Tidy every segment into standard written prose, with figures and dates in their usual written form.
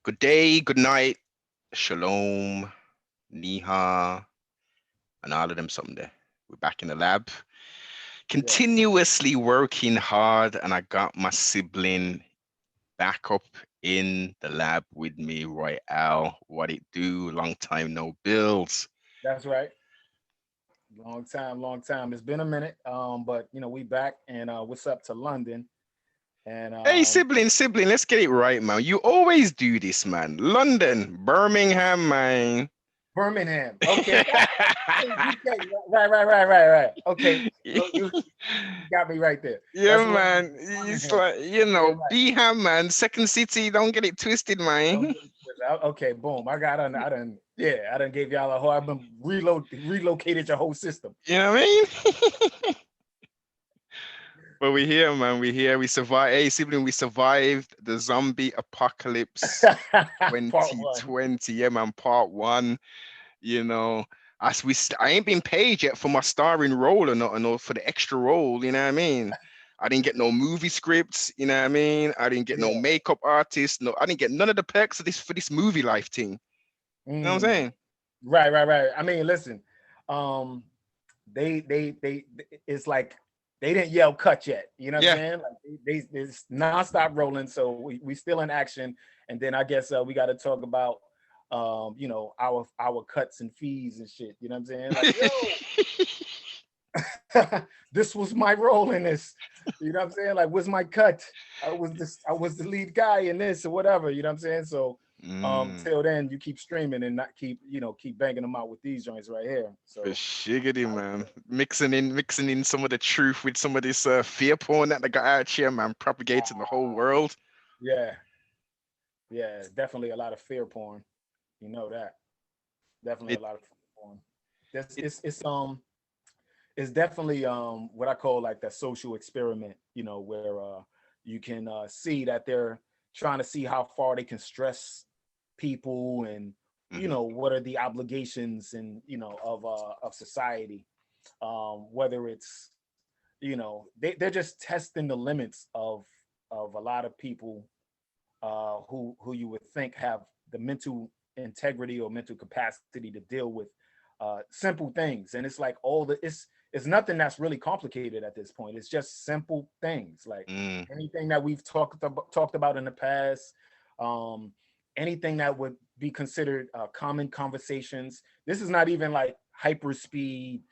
Good day, good night, shalom, niha, and all of them something there. We're back in the lab, Yes, continuously working hard, and I got my sibling back up in the lab with me, Royale. What it do? Long time no bills. that's right. Long time. It's been a minute. But we back and what's up to London and Hey, sibling, let's get it right, man. You always do this, man. London, Birmingham, man. Birmingham. Okay, right. Okay, you got me right there. Yeah, That's what man. It's Birmingham. like, Okay, right. Beham, man. Second city. Don't get it twisted, Don't man. get it twisted. Okay, boom. I done. Yeah, I done gave y'all a whole. I've been relocated your whole system. You know what I mean? But we're here, man. We're here. We survived. Hey, sibling, we survived the zombie apocalypse Part one. 2020. Yeah, man. Part one. You know, I ain't been paid yet for my starring role or not, or for the extra role. You know what I mean? I didn't get no movie scripts. You know what I mean? I didn't get no Yeah. makeup artist. No, I didn't get none of the perks of this for this movie life thing. You know what I'm Mm. saying? Right. I mean, listen, um, they it's like they didn't yell cut yet. You know what I'm Yeah. saying? Like it's nonstop rolling, so we still in action. And then I guess we got to talk about our cuts and fees and shit. You know what I'm saying? Like, yo, this was my role in this. You know what I'm saying? Like, what's my cut? I was the lead guy in this or whatever. You know what I'm saying? So Mm. till then you keep streaming and not keep banging them out with these joints right here. For So shiggity, man. Mixing in some of the truth with some of this fear porn that they got out here, man, propagating the whole world. yeah, yeah, it's definitely a lot of fear porn. You know that. Definitely a It lot of fear porn. That's it it's definitely what I call like that social experiment, where you can see that they're trying to see how far they can stress people and mhm. what are the obligations and of society. Whether it's they're just testing the limits of a lot of people who you would think have the mental integrity or mental capacity to deal with simple things. And it's like it's nothing that's really complicated at this point. It's just simple things like Mm, anything that we've talked about in the past. Um, Anything that would be considered common conversations. This is not even like hyper speed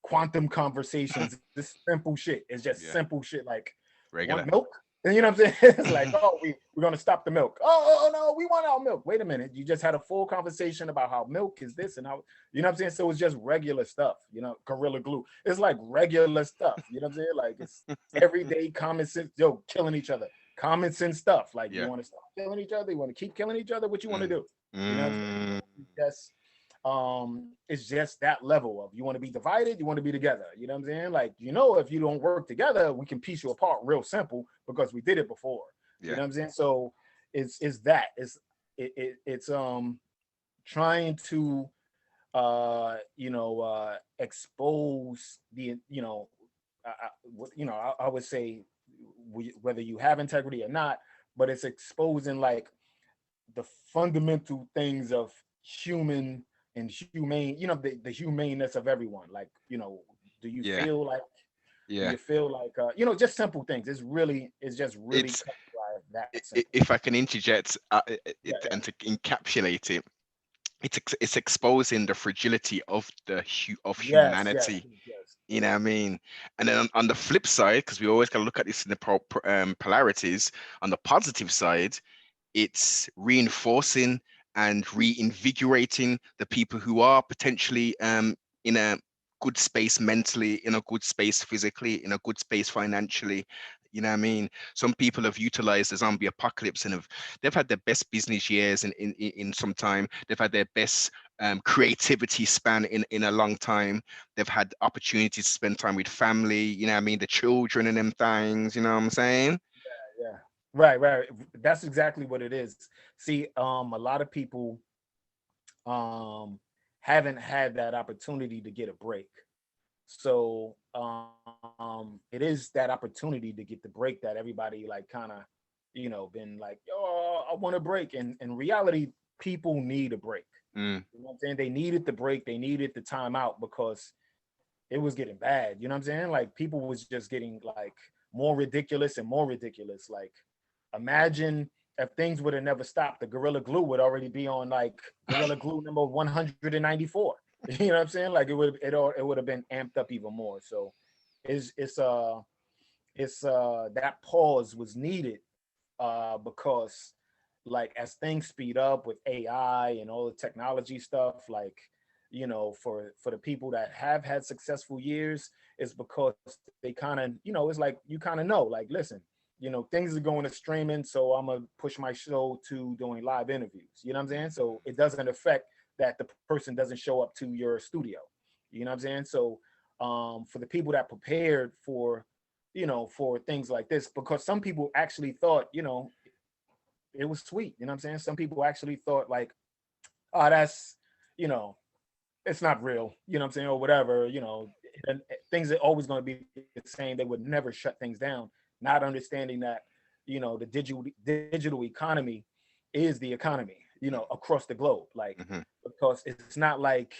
quantum conversations. This simple shit. It's just yeah, simple shit like want regular. milk? And you know what I'm saying? It's like, oh, we're gonna stop the milk. Oh no, we want our milk. Wait a minute. You just had a full conversation about how milk is this and how you know what I'm saying? So it's just regular stuff, gorilla glue. It's like regular stuff. You know what I'm saying? Like it's everyday common sense, killing each other. Common sense stuff. Like you Yeah. want to stop killing each other, you want to keep killing each other, what you want to Mm, do. You know what I'm saying? mm, It's just that level of you want to be divided, you want to be together. You know what I'm saying? Like, if you don't work together, we can piece you apart real simple because we did it before. You yeah. know what I'm saying? So it's that. It's trying to expose the I would say whether you have integrity or not, but it's exposing like the fundamental things of human and humane, the humaneness of everyone. Like, do you Yeah. feel like do Yeah. you feel like just simple things. It's just really It's cut dry, that simple. if I can interject Yeah, and to encapsulate it, it's exposing the fragility of of yes, humanity. yes. You know what I mean? And then on the flip side, because we always got to look at this in the polarities, on the positive side, it's reinforcing and reinvigorating the people who are potentially in a good space mentally, in a good space physically, in a good space financially. You know what I mean? Some people have utilized the zombie apocalypse and they've had their best business years in some time. They've had their best creativity span in a long time. They've had opportunities to spend time with family, you know what I mean? The children and them things, you know what I'm saying? Yeah. Right. That's exactly what it is. See, a lot of people um haven't had that opportunity to get a break. So it is that opportunity to get the break that everybody like kind of been like, oh, I want a break. And in reality, people need a break. Mm. You know what I'm saying? They needed the break. They needed the time out because it was getting bad. You know what I'm saying? Like people was just getting like more ridiculous and more ridiculous. Like imagine if things would have never stopped, the Gorilla Glue would already be on like Gorilla Glue number 194. You know what I'm saying? Like it would have been amped up even more. So it's it's uh that pause was needed because like as things speed up with AI and all the technology stuff, like for the people that have had successful years, it's because they kind of it's like you kind of know, like listen, things are going to streaming, so I'm gonna push my show to doing live interviews. You know what I'm saying? So it doesn't affect that the person doesn't show up to your studio. You know what I'm saying? So for the people that prepared for things like this, because some people actually thought it was sweet. You know what I'm saying? Some people actually thought like, oh, that's you know it's not real. You know what I'm saying? Or whatever. And things are always going to be the same. They would never shut things down, not understanding that the digital economy is the economy across the globe. Like Mm-hmm. because it's not like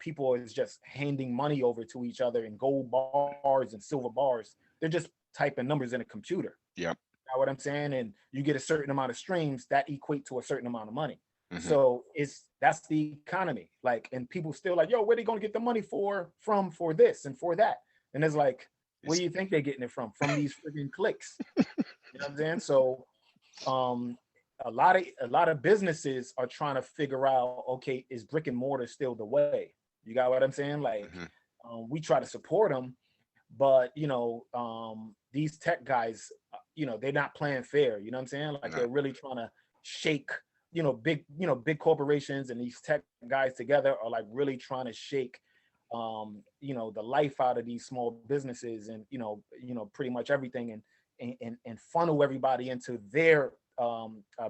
people is just handing money over to each other in gold bars and silver bars. They're just typing numbers in a computer. Yeah. Know what I'm saying? And you get a certain amount of streams that equate to a certain amount of money. Mm-hmm. So that's the economy. Like, and people still like, yo, where they gonna get the money for this and for that? And it's like, where It's, do you think they're getting it from? From these freaking clicks. You know what I'm saying? So um a lot of businesses are trying to figure out, okay, is brick and mortar still the way? You got what I'm saying? Like mm-hmm. we try to support them, but these tech guys, they're not playing fair. You know what I'm saying? Like No. they're really trying to shake big corporations and these tech guys together are like really trying to shake the life out of these small businesses and pretty much everything, and funnel everybody into their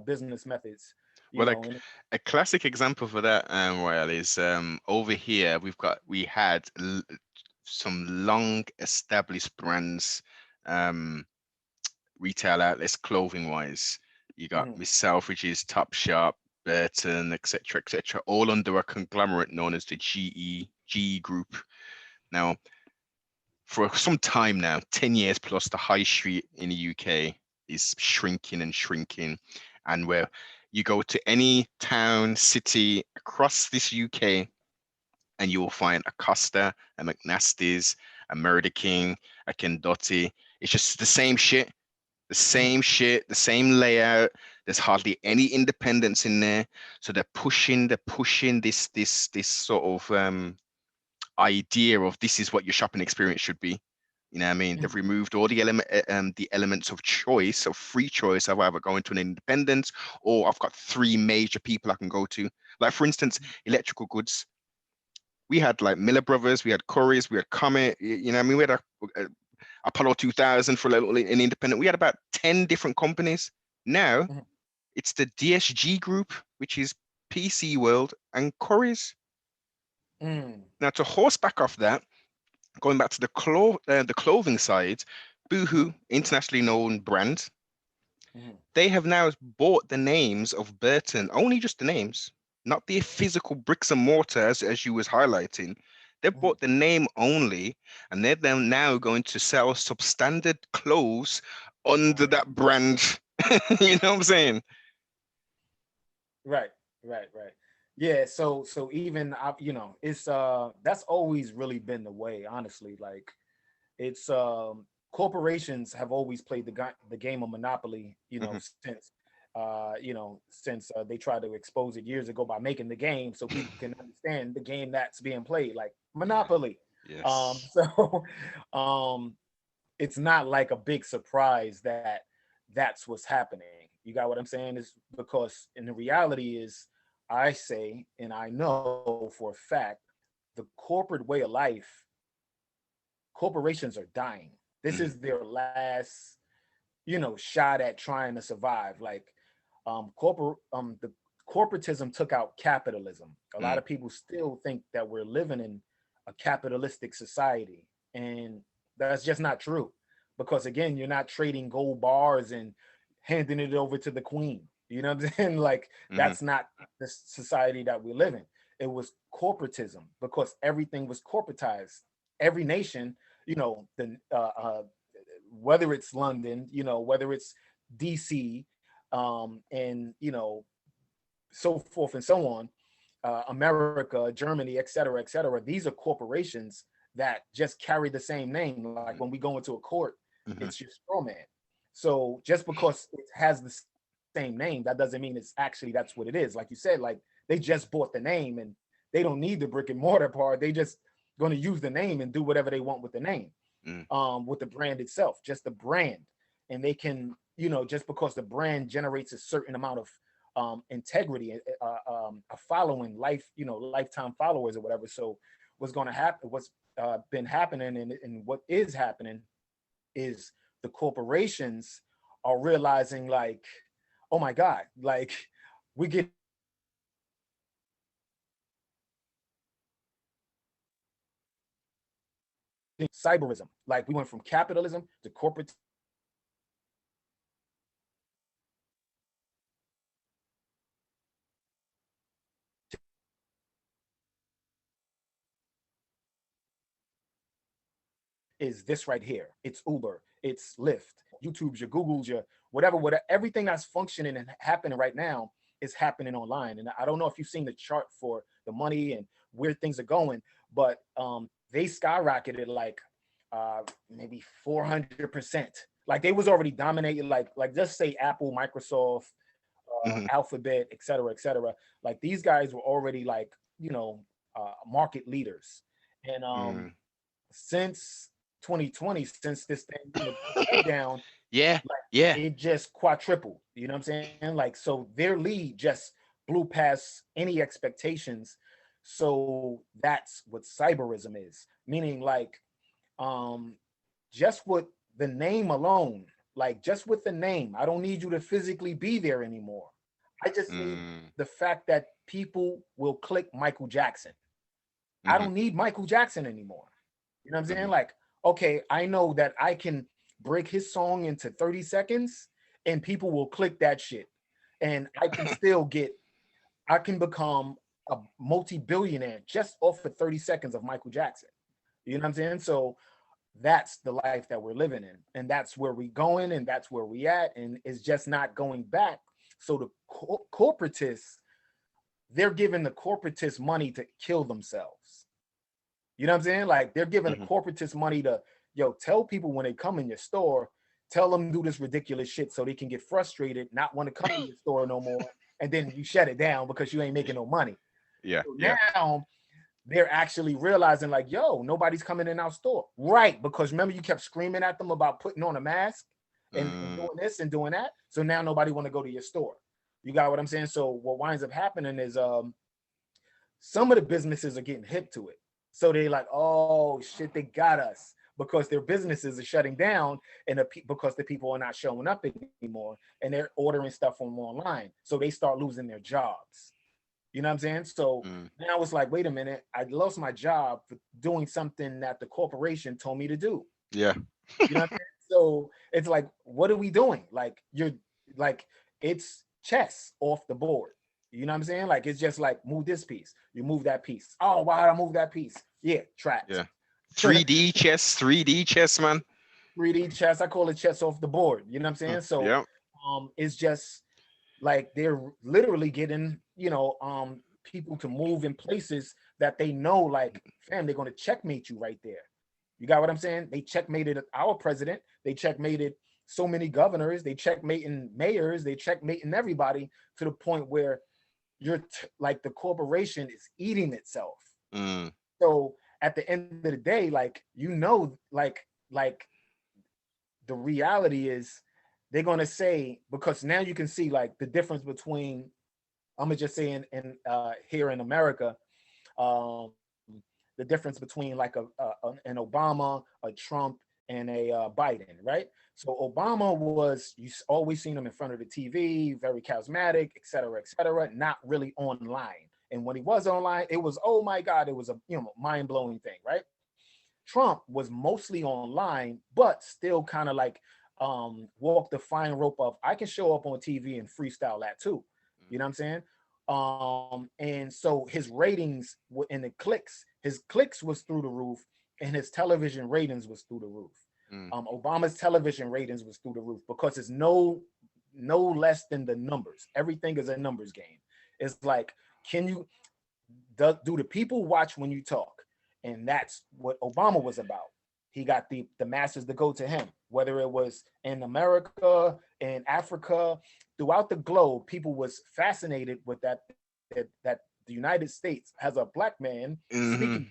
business methods. Well, like And a classic example for that, Royal, is over here we had some long established brands, um, retail outlets, clothing wise. You got Mhm, myself, which is Topshop, Burton, etc., all under a conglomerate known as the GE Group. Now, for some time now, 10 years plus, the high street in the UK is shrinking and shrinking. And where you go to any town, city across this UK, and you will find a Costa, a McNasty's, a Murder King, a Kendotti. It's just the same shit, mhm, the same layout. There's hardly any independence in there. So they're pushing this sort of idea of this is what your shopping experience should be. You know what I mean? They've mhm, removed all the elements of choice, of free choice of either going to an independent or I've got three major people I can go to. Like for instance, electrical goods. We had like Miller Brothers, we had Curry's, we had Comet. You know what I mean? We had a Apollo 2000 for a little an independent. We had about 10 different companies. Now mhm, it's the DSG group, which is PC World and Curry's. mhm, Now to horseback off that, going back to the clothing side, mhm, Boohoo, internationally known brand, mhm, they have now bought the names of Burton, only just the names, not the physical bricks and mortar as you was highlighting. They've mhm. bought the name only, and they're then now going to sell substandard clothes under Mhm. that brand. You know what I'm saying? Right, right. Yeah, so even it's that's always really been the way, honestly. Like it's corporations have always played the game of monopoly, Hmm. since they tried to expose it years ago by making the game so people can understand the game that's being played, like Yeah. Monopoly. Yes. So it's not like a big surprise that that's what's happening. You got what I'm saying? Is because in the reality is, I say and I know for a fact, the corporate way of life, corporations are dying. This Mm, is their last, shot at trying to survive. Like the corporatism took out capitalism. A lot mm, of people still think that we're living in a capitalistic society, and that's just not true. Because again, you're not trading gold bars and handing it over to the queen. You know what I'm saying? Like Hmm. that's not the society that we live in. It was corporatism because everything was corporatized. Every nation, you know, the whether it's London, you know, whether it's DC, and you know, so forth and so on, America, Germany, et cetera, et cetera. These are corporations that just carry the same name. Like when we go into a court, it's Hmm. your straw man. So just because it has the same name, that doesn't mean it's actually that's what it is. Like you said, like they just bought the name and they don't need the brick and mortar part. They just going to use the name and do whatever they want with the name, Mm. with the brand itself, just the brand. And they can, you know, just because the brand generates a certain amount of integrity, a following, you know, lifetime followers or whatever. So what's going to happen, what's been happening and what is happening is the corporations are realizing like, oh my God, like we get cyberism. Like we went from capitalism to corporate is this right here. It's Uber, it's Lyft, YouTube's, your Google's, your whatever, everything that's functioning and happening right now is happening online. And I don't know if you've seen the chart for the money and where things are going, but they skyrocketed like maybe 400%. Like they was already dominated, like just say Apple, Microsoft, Hmm. Alphabet, et cetera, et cetera. Like these guys were already like, you know, market leaders. And Mm. since 2020, since this thing, you know, shut down, Yeah. like Yeah. it just quadrupled. You know what I'm saying? Like so their lead just blew past any expectations. So that's what cyberism is. Meaning like um just with the name alone, like just with the name, I don't need you to physically be there anymore. I just need Mm. the fact that people will click Michael Jackson. I Hmm. don't need Michael Jackson anymore. You know what I'm saying? Hmm. Like, okay, I know that I can break his song into 30 seconds and people will click that shit. And I can still get, I can become a multi-billionaire just off of 30 seconds of Michael Jackson. You know what I'm saying? So that's the life that we're living in. And that's where we're going and that's where we at. And it's just not going back. So the corporatists, they're giving the corporatists money to kill themselves. You know what I'm saying? Like they're giving the Hmm. corporatists money to, yo, tell people when they come in your store, tell them do this ridiculous shit so they can get frustrated, not want to come to your store no more, and then you shut it down because you ain't making no money. Yeah. So Yeah. now they're actually realizing like, yo, nobody's coming in our store. Right. Because remember you kept screaming at them about putting on a mask and Mm. doing this and doing that. So now nobody want to go to your store. You got what I'm saying? So what winds up happening is some of the businesses are getting hip to it. So they like, oh shit, they got us because their businesses are shutting down and because the people are not showing up anymore and they're ordering stuff from online. So they start losing their jobs. You know what I'm saying? So Mm. now it's like, wait a minute, I lost my job for doing something that the corporation told me to do. Yeah. You know what I'm saying? So it's like, what are we doing? Like you're like it's chess off the board. You know what I'm saying? Like it's just like move this piece, you move that piece. Oh, why did I move that piece? Yeah, trapped. Yeah. 3D chess. 3D chess, man. 3D chess. I call it chess off the board. You know what I'm Mm. saying? So Yeah. it's just like they're literally getting, you know, people to move in places that they know, like, fam, they're gonna checkmate you right there. You got what I'm saying? They checkmated our president. They checkmated so many governors. They checkmating mayors. They checkmating everybody to the point where like the corporation is eating itself. Mm. So at the end of the day, like you know, like the reality is they're gonna say because now you can see like the difference between I'm gonna just say in here in America, the difference between like an Obama, a Trump, and a Biden, right? So Obama was you always seen him in front of the TV, very charismatic, et cetera, not really online. And when he was online, it was oh my god, it was a mind blowing thing, right? Trump was mostly online, but still kind of like walk the fine rope of I can show up on TV and freestyle that too. You know what I'm saying? And so his ratings and the clicks, his clicks was through the roof, and his television ratings was through the roof. Mm. Obama's television ratings was through the roof because it's no less than the numbers. Everything is a numbers game. It's like, can you do the people watch when you talk? And that's what Obama was about. He got the masses to go to him, whether it was in America, in Africa, throughout the globe. People was fascinated with that the United States has a black man Mm-hmm. speaking.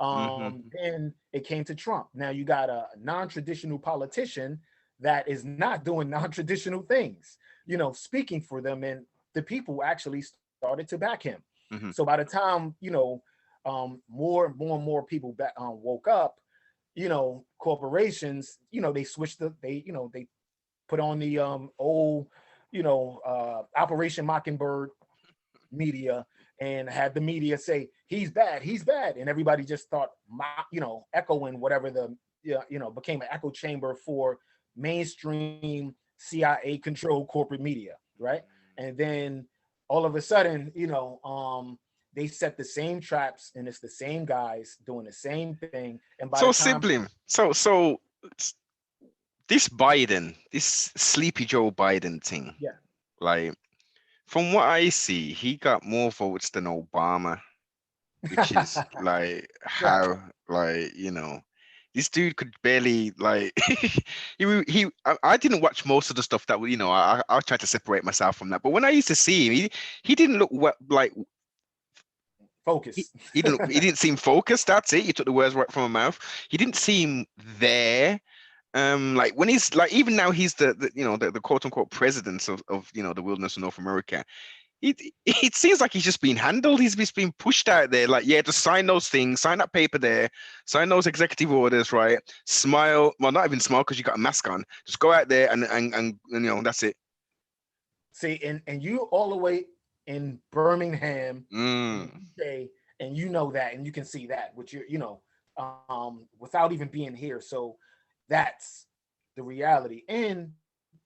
Mm-hmm. Then it came to Trump. Now you got a non-traditional politician that is not doing non-traditional things, speaking for them, and the people actually started to back him. Mm-hmm. So by the time more people woke up, corporations, they switched they put on the old, Operation Mockingbird media, and had the media say he's bad, and everybody just thought, echoing whatever became an echo chamber for mainstream CIA controlled corporate media, right? And then all of a sudden, they set the same traps, and it's the same guys doing the same thing. And by the So time, sibling. So this Biden, this Sleepy Joe Biden thing, yeah, like from what I see, he got more votes than Obama, which is like right, how, like, this dude could barely, like, I didn't watch most of the stuff that, I tried to separate myself from that. But when I used to see him, he didn't look like he, focus. he didn't seem focused. That's it. You took the words right from my mouth. He didn't seem there. Like when he's like, even now he's the quote unquote president of the wilderness of North America. It seems like he's just being handled. He's just being pushed out there. Like, yeah, just sign those things, sign that paper there, sign those executive orders, right? Smile. Well, not even smile because you got a mask on. Just go out there and that's it. See, and you all the way in Birmingham, in the Mm, UK, and you know that, and you can see that, which without even being here. So that's the reality. And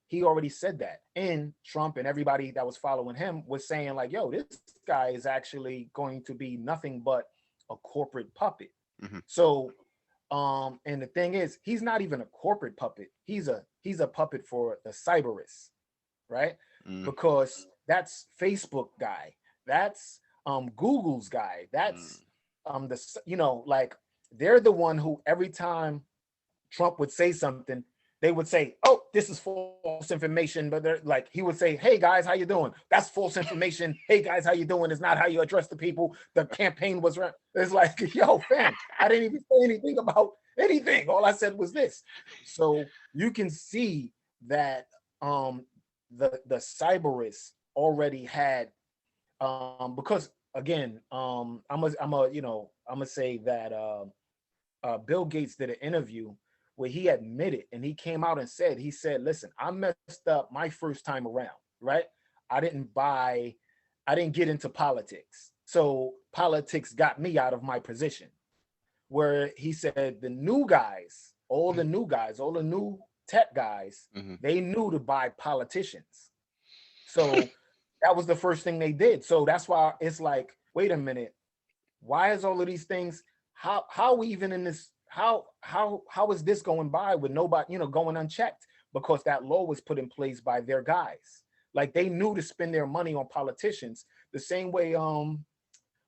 he already said that. And Trump and everybody that was following him was saying, like, yo, this guy is actually going to be nothing but a corporate puppet. mm-hmm, So and the thing is, he's not even a corporate puppet. He's a puppet for the Cyberists, right? mm, Because that's Facebook guy, that's Google's guy, mm. that's like, they're the one who every time Trump would say something, they would say, "Oh, this is false information." But they're like, he would say, "Hey guys, how you doing? That's false information. Hey guys, how you doing? It's not how you address the people. The campaign was right." It's like, yo, fam, I didn't even say anything about anything. All I said was this. So you can see that the Cyberists already had, because again, I'm gonna say that Bill Gates did an interview where he admitted, and he came out and said, listen, I messed up my first time around, right? I I didn't get into politics. So politics got me out of my position. Where he said the new guys, all the new tech guys, Mm-hmm. they knew to buy politicians. So that was the first thing they did. So that's why it's like, wait a minute, why is all of these things, how are we even in this, how is this going by with nobody, going unchecked? Because that law was put in place by their guys. Like, they knew to spend their money on politicians the same way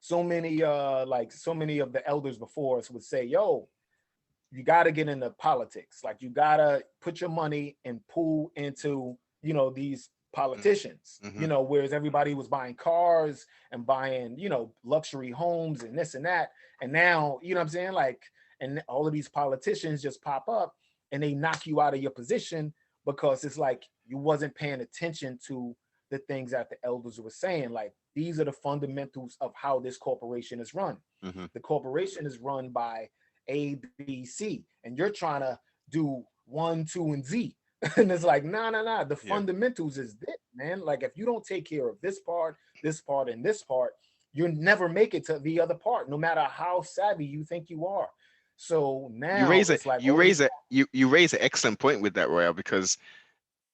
so many of the elders before us would say, yo, you got to get into politics. Like, you got to put your money and pool into, these politicians, Mm-hmm. whereas everybody was buying cars and buying, luxury homes and this and that. And now, you know what I'm saying? Like, and all of these politicians just pop up and they knock you out of your position because it's like you wasn't paying attention to the things that the elders were saying. Like, these are the fundamentals of how this corporation is run. Mm-hmm. The corporation is run by A, B, C, and you're trying to do 1, 2, and Z. And it's like, nah. The Yeah. fundamentals is this, man. Like, if you don't take care of this part, and this part, you'll never make it to the other part, no matter how savvy you think you are. So You now raise a it's like you all these. raise a you raise an excellent point with that, Royal, because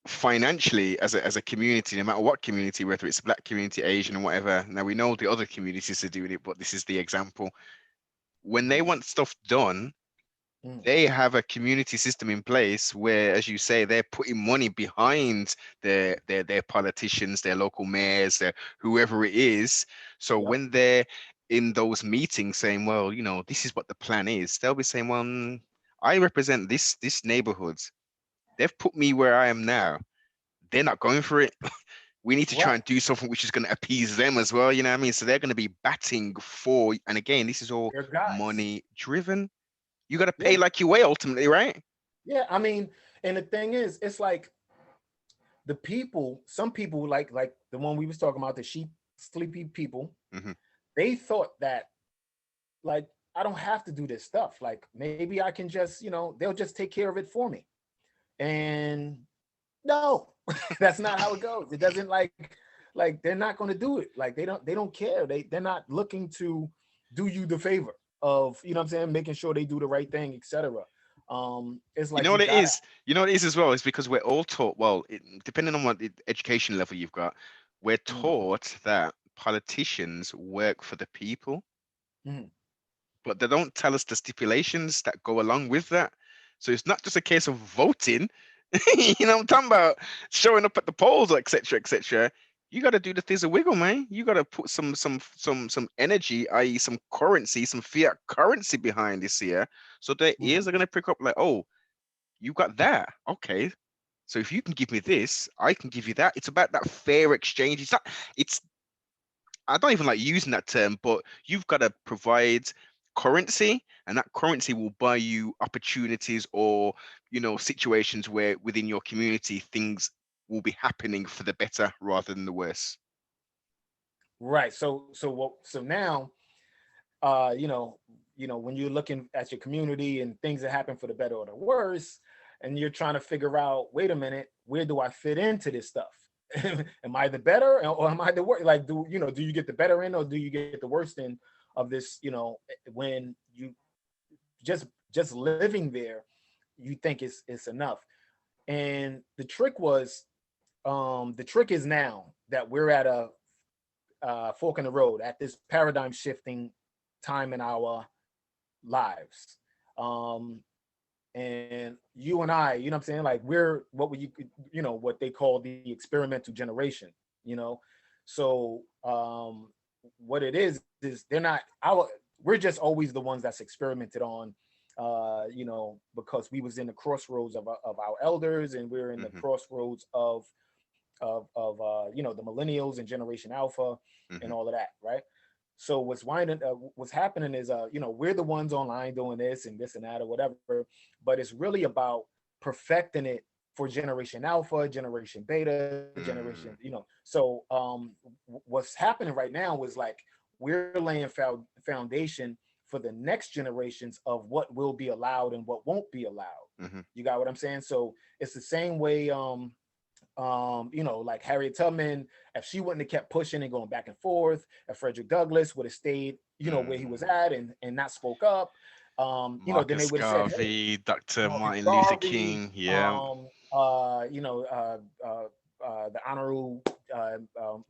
financially as a community, no matter what community, whether it's Black community, Asian, and whatever. Now we know the other communities are doing it, but this is the example. When they want stuff done, Mm, they have a community system in place where, as you say, they're putting money behind their politicians, their local mayors, their whoever it is. So yep. when they're in those meetings saying, well, this is what the plan is, they'll be saying, well, I represent this neighborhood. They've put me where I am now. They're not going for it. We need to try Right. and do something which is going to appease them as well. You know what I mean? So they're going to be batting for, and again, this is all They're guys. money driven. You got to pay Yeah. like you weigh ultimately, right? Yeah. I mean, and the thing is, it's like the people. Some people like the one we was talking about, the sheep, sleepy people. Hmm. They thought that like I don't have to do this stuff. Like maybe I can just they'll just take care of it for me. And no, that's not how it goes. It doesn't like they're not going to do it. Like they don't care. They're not looking to do you the favor of what I'm saying, making sure they do the right thing, etc. It's You like know you what it gotta. is? You know what it is as well? It's because we're all taught, well, depending on what education level you've got, we're Mm, taught that politicians work for the people, mm, but they don't tell us the stipulations that go along with that. So it's not just a case of voting. I'm talking about showing up at the polls, etc., etc. You got to do the things a wiggle, man. You got to put some energy, i.e., some currency, some fiat currency behind this here, so their mm. ears are gonna pick up like, oh, you got that, okay. So if you can give me this, I can give you that. It's about that fair exchange. It's not. It's I don't even like using that term, but you've got to provide currency, and that currency will buy you opportunities or situations where within your community things will be happening for the better rather than the worse. Right. So now when you're looking at your community and things that happen for the better or the worse, and you're trying to figure out, wait a minute, where do I fit into this stuff? Am I the better or am I the worst? Like, do you get the better end or do you get the worst end of this? When you just living there, you think it's enough. And the trick is now that we're at a fork in the road, at this paradigm shifting time in our lives. Um, and you and I, what I'm saying, like we're what we, what they call the experimental generation, you know. So what it is they're not our. We're just always the ones that's experimented on, because we was in the crossroads of our elders, and we're in the Hmm. crossroads of the millennials and Generation Alpha and Hmm. all of that, right? So what's happening is we're the ones online doing this and this and that or whatever, but it's really about perfecting it for Generation Alpha, Generation Beta, Generation. Mm. So what's happening right now is like we're laying foundation for the next generations of what will be allowed and what won't be allowed. Hmm. You got what I'm saying? So it's the same way. Like Harriet Tubman, if she wouldn't have kept pushing and going back and forth, if Frederick Douglass would have stayed, where he was Mm. at and not spoke up, then they Marcus would have said, hey, Garvey, Dr. Marcus Martin Luther Garvey, King, yeah, the Honorable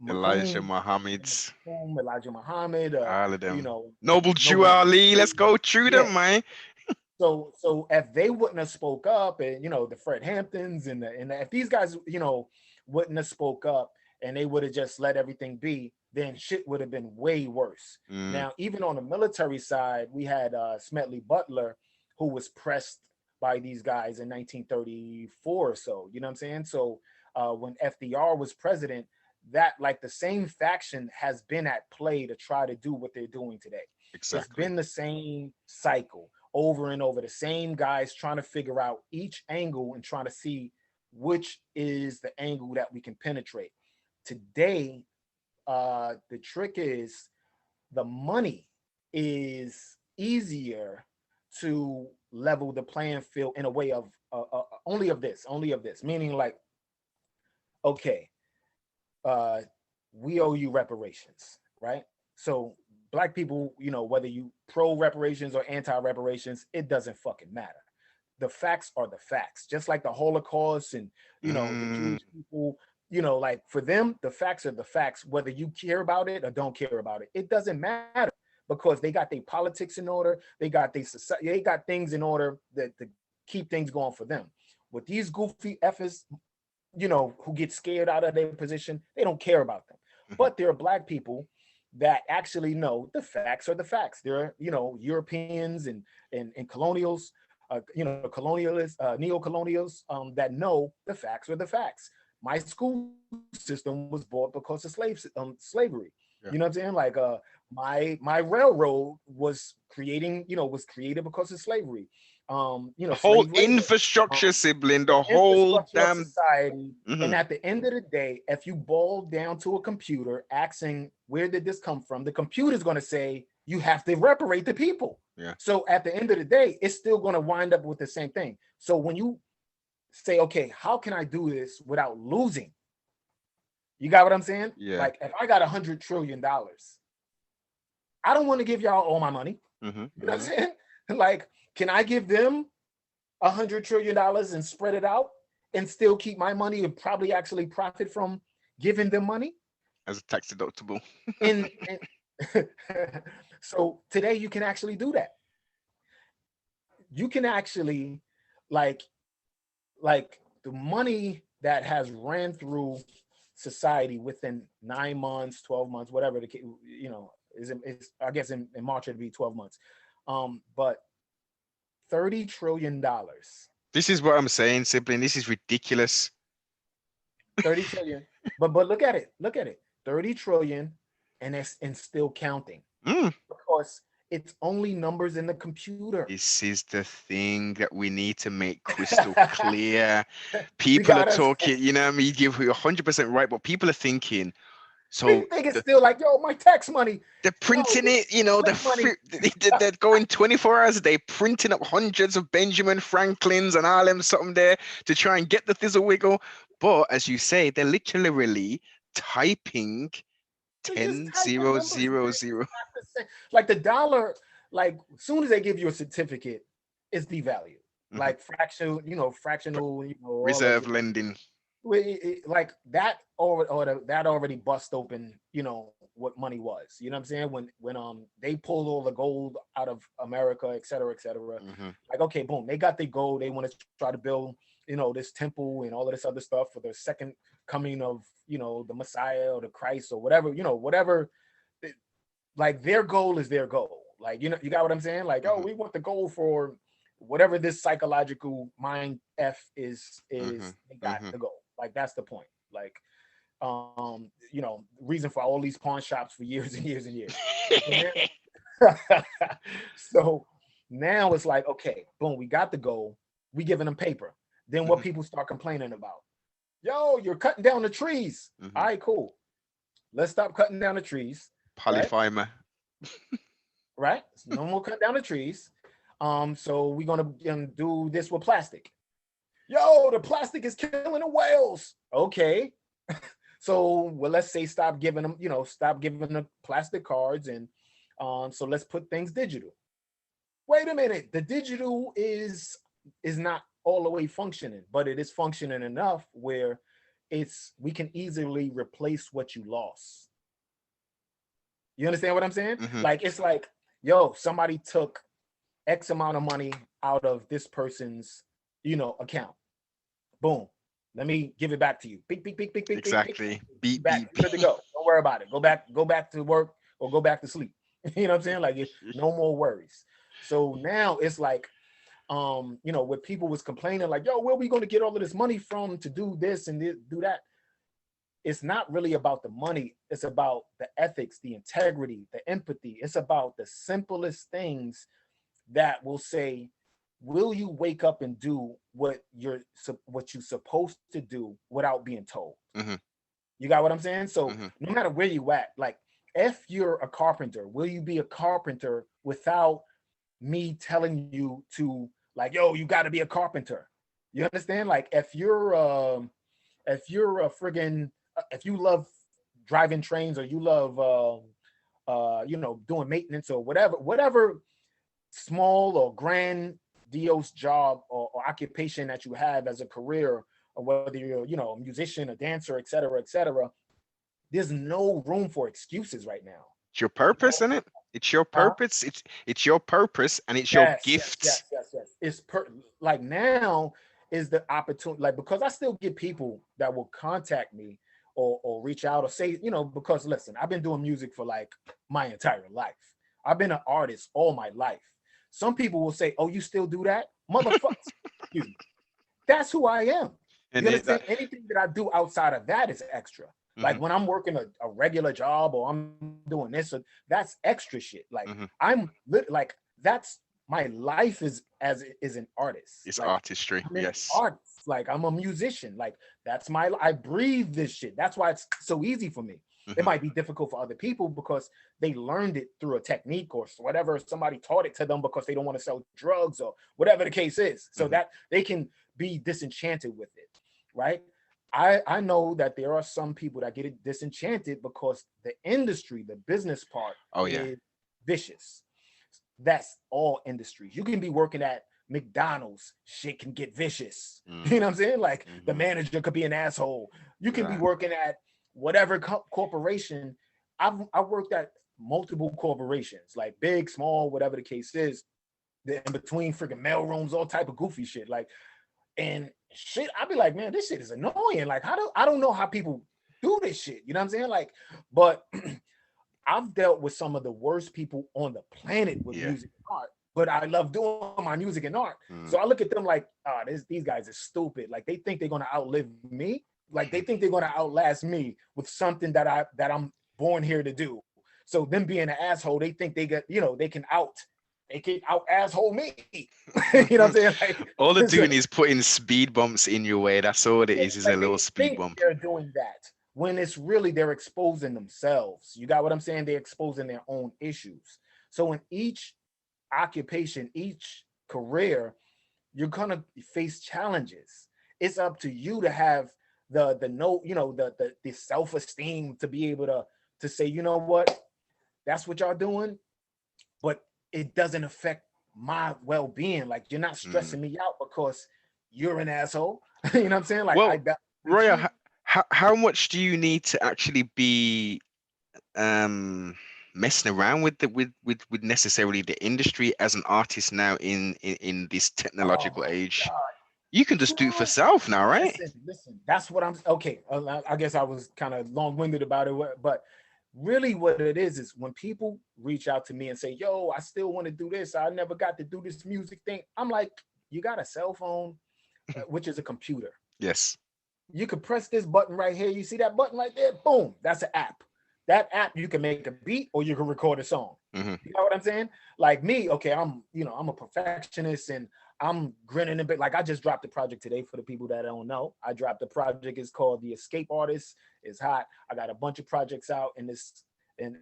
Elijah McComb, Muhammad, Elijah Muhammad, all of them. Noble Jew Noble. Ali, let's go through Yeah. them, man. So if they wouldn't have spoke up, and the Fred Hamptons if these guys wouldn't have spoke up and they would have just let everything be, then shit would have been way worse. Mm. Now, even on the military side, we had Smedley Butler, who was pressed by these guys in 1934 or so. You know what I'm saying? So when FDR was president, that like the same faction has been at play to try to do what they're doing today. It's Exactly. been the same cycle over and over, the same guys trying to figure out each angle and trying to see which is the angle that we can penetrate. Today, the trick is the money is easier to level the playing field in a way of only of this, meaning like, okay, uh, we owe you reparations, right? So black people, whether you pro reparations or anti reparations, it doesn't fucking matter. The facts are the facts. Just like the Holocaust and the Mm, Jewish people, like for them, the facts are the facts. Whether you care about it or don't care about it, it doesn't matter because they got their politics in order. They got their society. They got things in order that to keep things going for them. With these goofy effers, who get scared out of their position, they don't care about them. mhm. But there are black people that actually know the facts are the facts. There are, Europeans and colonials, colonialists, neo-colonials that know the facts are the facts. My school system was bought because of slavery. You know what Yeah. I'm saying? Like my railroad was created because of slavery. The whole Slave labor. infrastructure, sibling, The the whole infrastructure of damn. society. And Mhm. at the end of the day, if you boil down to a computer asking, where did this come from? The computer is going to say, you have to reparate the people. Yeah. So at the end of the day, it's still going to wind up with the same thing. So when you say, okay, how can I do this without losing? You got what I'm saying? Yeah. Like if I got $100 trillion, I don't want to give y'all all my money. Mhm. You know what I'm Mhm. saying? Like, can I give them $100 trillion and spread it out and still keep my money and probably actually profit from giving them money? As a tax deductible. And so today you can actually do that. You can actually like the money that has ran through society within 9 months, 12 months, whatever is I guess in March it'd be 12 months. But $30 trillion. This is what I'm saying, sibling. This is ridiculous. 30 trillion. But look at it. Look at it. 30 trillion and still counting. Mm. Because it's only numbers in the computer. This is the thing that we need to make crystal clear. We People are got us. talking, I mean, you give you 100% right, but people are thinking, We so think it's still like, yo, my tax money. they're Yo, printing this it, flip money. they're going 24 hours a day, printing up hundreds of Benjamin Franklins and all them something there to try and get the thizzle wiggle. But as you say, they're literally typing They're just 10 typing 0 numbers. 0 They're 0. not the same. Like the dollar, like as soon as they give you a certificate, it's devalued. Mhm. Like fractional, all that Reserve shit. lending. Like that or that already bust open, what money was. You know what I'm saying? When they pulled all the gold out of America, et cetera, et cetera. Hmm. Like, okay, boom, they got the gold. They want to try to build, this temple and all of this other stuff for the second coming of, the Messiah or the Christ or whatever, whatever. Like their goal is their goal. Like, you got what I'm saying? Like, oh, Hmm. we want the goal for whatever this psychological mind is Hmm. they got Hmm. the goal. Like that's the point. Like, reason for all these pawn shops for years and years and years. So now it's like, okay, boom, we got the goal. We giving them paper. Then what Hmm. people start complaining about? Yo, you're cutting down the trees. All Hmm. right, cool. Let's stop cutting down the trees, right? Polyphyma. Right? No more cutting down the trees. So we're gonna do this with plastic. Yo, the plastic is killing the whales. Okay. So well, let's say stop giving them, stop giving them plastic cards, and so let's put things digital. Wait a minute, the digital is not all the way functioning, but it is functioning enough where we can easily replace what you lost. You understand what I'm saying? Hmm. Like it's like, yo, somebody took X amount of money out of this person's, account. Boom. Let me give it back to you. Beep, beep, beep, beep, beep, beep, beep. Exactly. Beep, Back. beep. You're good to go. Don't worry about it. Go back to work or go back to sleep. You know what I'm saying? Like no more worries. So now it's like, where people was complaining, like, yo, where are we going to get all of this money from to do this and do that? It's not really about the money. It's about the ethics, the integrity, the empathy. It's about the simplest things that will say, will you wake up and do what you're supposed to do without being told? Hmm. You got what I'm saying? So Hmm. no matter where you at, like if you're a carpenter, will you be a carpenter without me telling you to, like, yo, you got to be a carpenter? You understand? Like if you're a friggin' if you love driving trains or you love doing maintenance or whatever small or grandiose job or occupation that you have as a career, or whether you're, a musician, a dancer, et cetera, there's no room for excuses right now. It's your purpose, isn't it? It's your Huh? purpose. It's your purpose, and it's your Yes, yes, gift. yes, yes, yes. Like now is the opportunity, like, because I still get people that will contact me or reach out or say, because listen, I've been doing music for like my entire life. I've been an artist all my life. Some people will say, "Oh, you still do that, motherfucker?" Excuse me. That's who I am. And You understand? Anything that I do outside of that is extra. Like when I'm working a regular job or I'm doing this, or that's extra shit. Like like that's my life is an artist. It's Like artistry. I'm an Yes. artist. Like I'm a musician. Like that's I breathe this shit. That's why it's so easy for me. It might be difficult for other people because they learned it through a technique or whatever. Somebody taught it to them because they don't want to sell drugs or whatever the case is. So that they can be disenchanted with it, right? I know that there are some people that get it disenchanted because the industry, the business part is vicious. That's all industries. You can be working at McDonald's, shit can get vicious. You know what I'm saying? Like the manager could be an asshole. You can be working at whatever corporation. I worked at multiple corporations, like big, small, whatever the case is. In between freaking mail rooms, all type of goofy shit. Like, and shit, I'd be like, man, this shit is annoying. Like, I don't know how people do this shit. You know what I'm saying? Like, but I've dealt with some of the worst people on the planet with music and art. But I love doing my music and art. So I look at them like, these guys are stupid. Like they think they're gonna outlive me. Like they think they're gonna outlast me with something that I'm born here to do. So them being an asshole, they think they can out asshole me. You know what I'm saying? Like, all they're doing is putting speed bumps in your way. That's all it is like a little they speed think bump. they're doing that when it's really they're exposing themselves. You got what I'm saying? They're exposing their own issues. So in each occupation, each career, you're gonna face challenges. It's up to you to have the self-esteem to be able to say, you know what, that's what y'all doing, but it doesn't affect my well-being. Like you're not stressing me out because you're an asshole. You know what I'm saying? Like Well, Roya, how much do you need to actually be messing around with with necessarily the industry as an artist now in this oh technological my age? God. You can just do it for self now, right? Listen. That's what I'm okay. I guess I was kind of long-winded about it, but really what it is when people reach out to me and say, yo, I still want to do this. I never got to do this music thing. I'm like, you got a cell phone, which is a computer. Yes. You could press this button right here. You see that button right there? Boom. That's an app. That app, you can make a beat or you can record a song. You know what I'm saying? Like me, okay, I'm a perfectionist and I'm grinning a bit. Like I just dropped a project today for the people that don't know. I dropped a project. It's called The Escape Artist. It's hot. I got a bunch of projects out in this and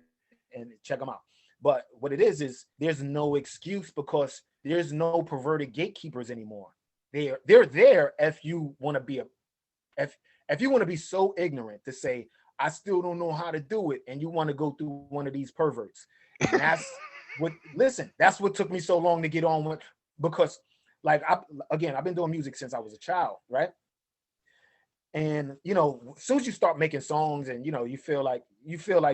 check them out. But what it is there's no excuse because there's no perverted gatekeepers anymore. They're there if you want to be if you want to be so ignorant to say, I still don't know how to do it, and you want to go through one of these perverts. And that's that's what took me so long to get on with, because like I've been doing music since I was a child, right? And as soon as you start making songs and you feel like,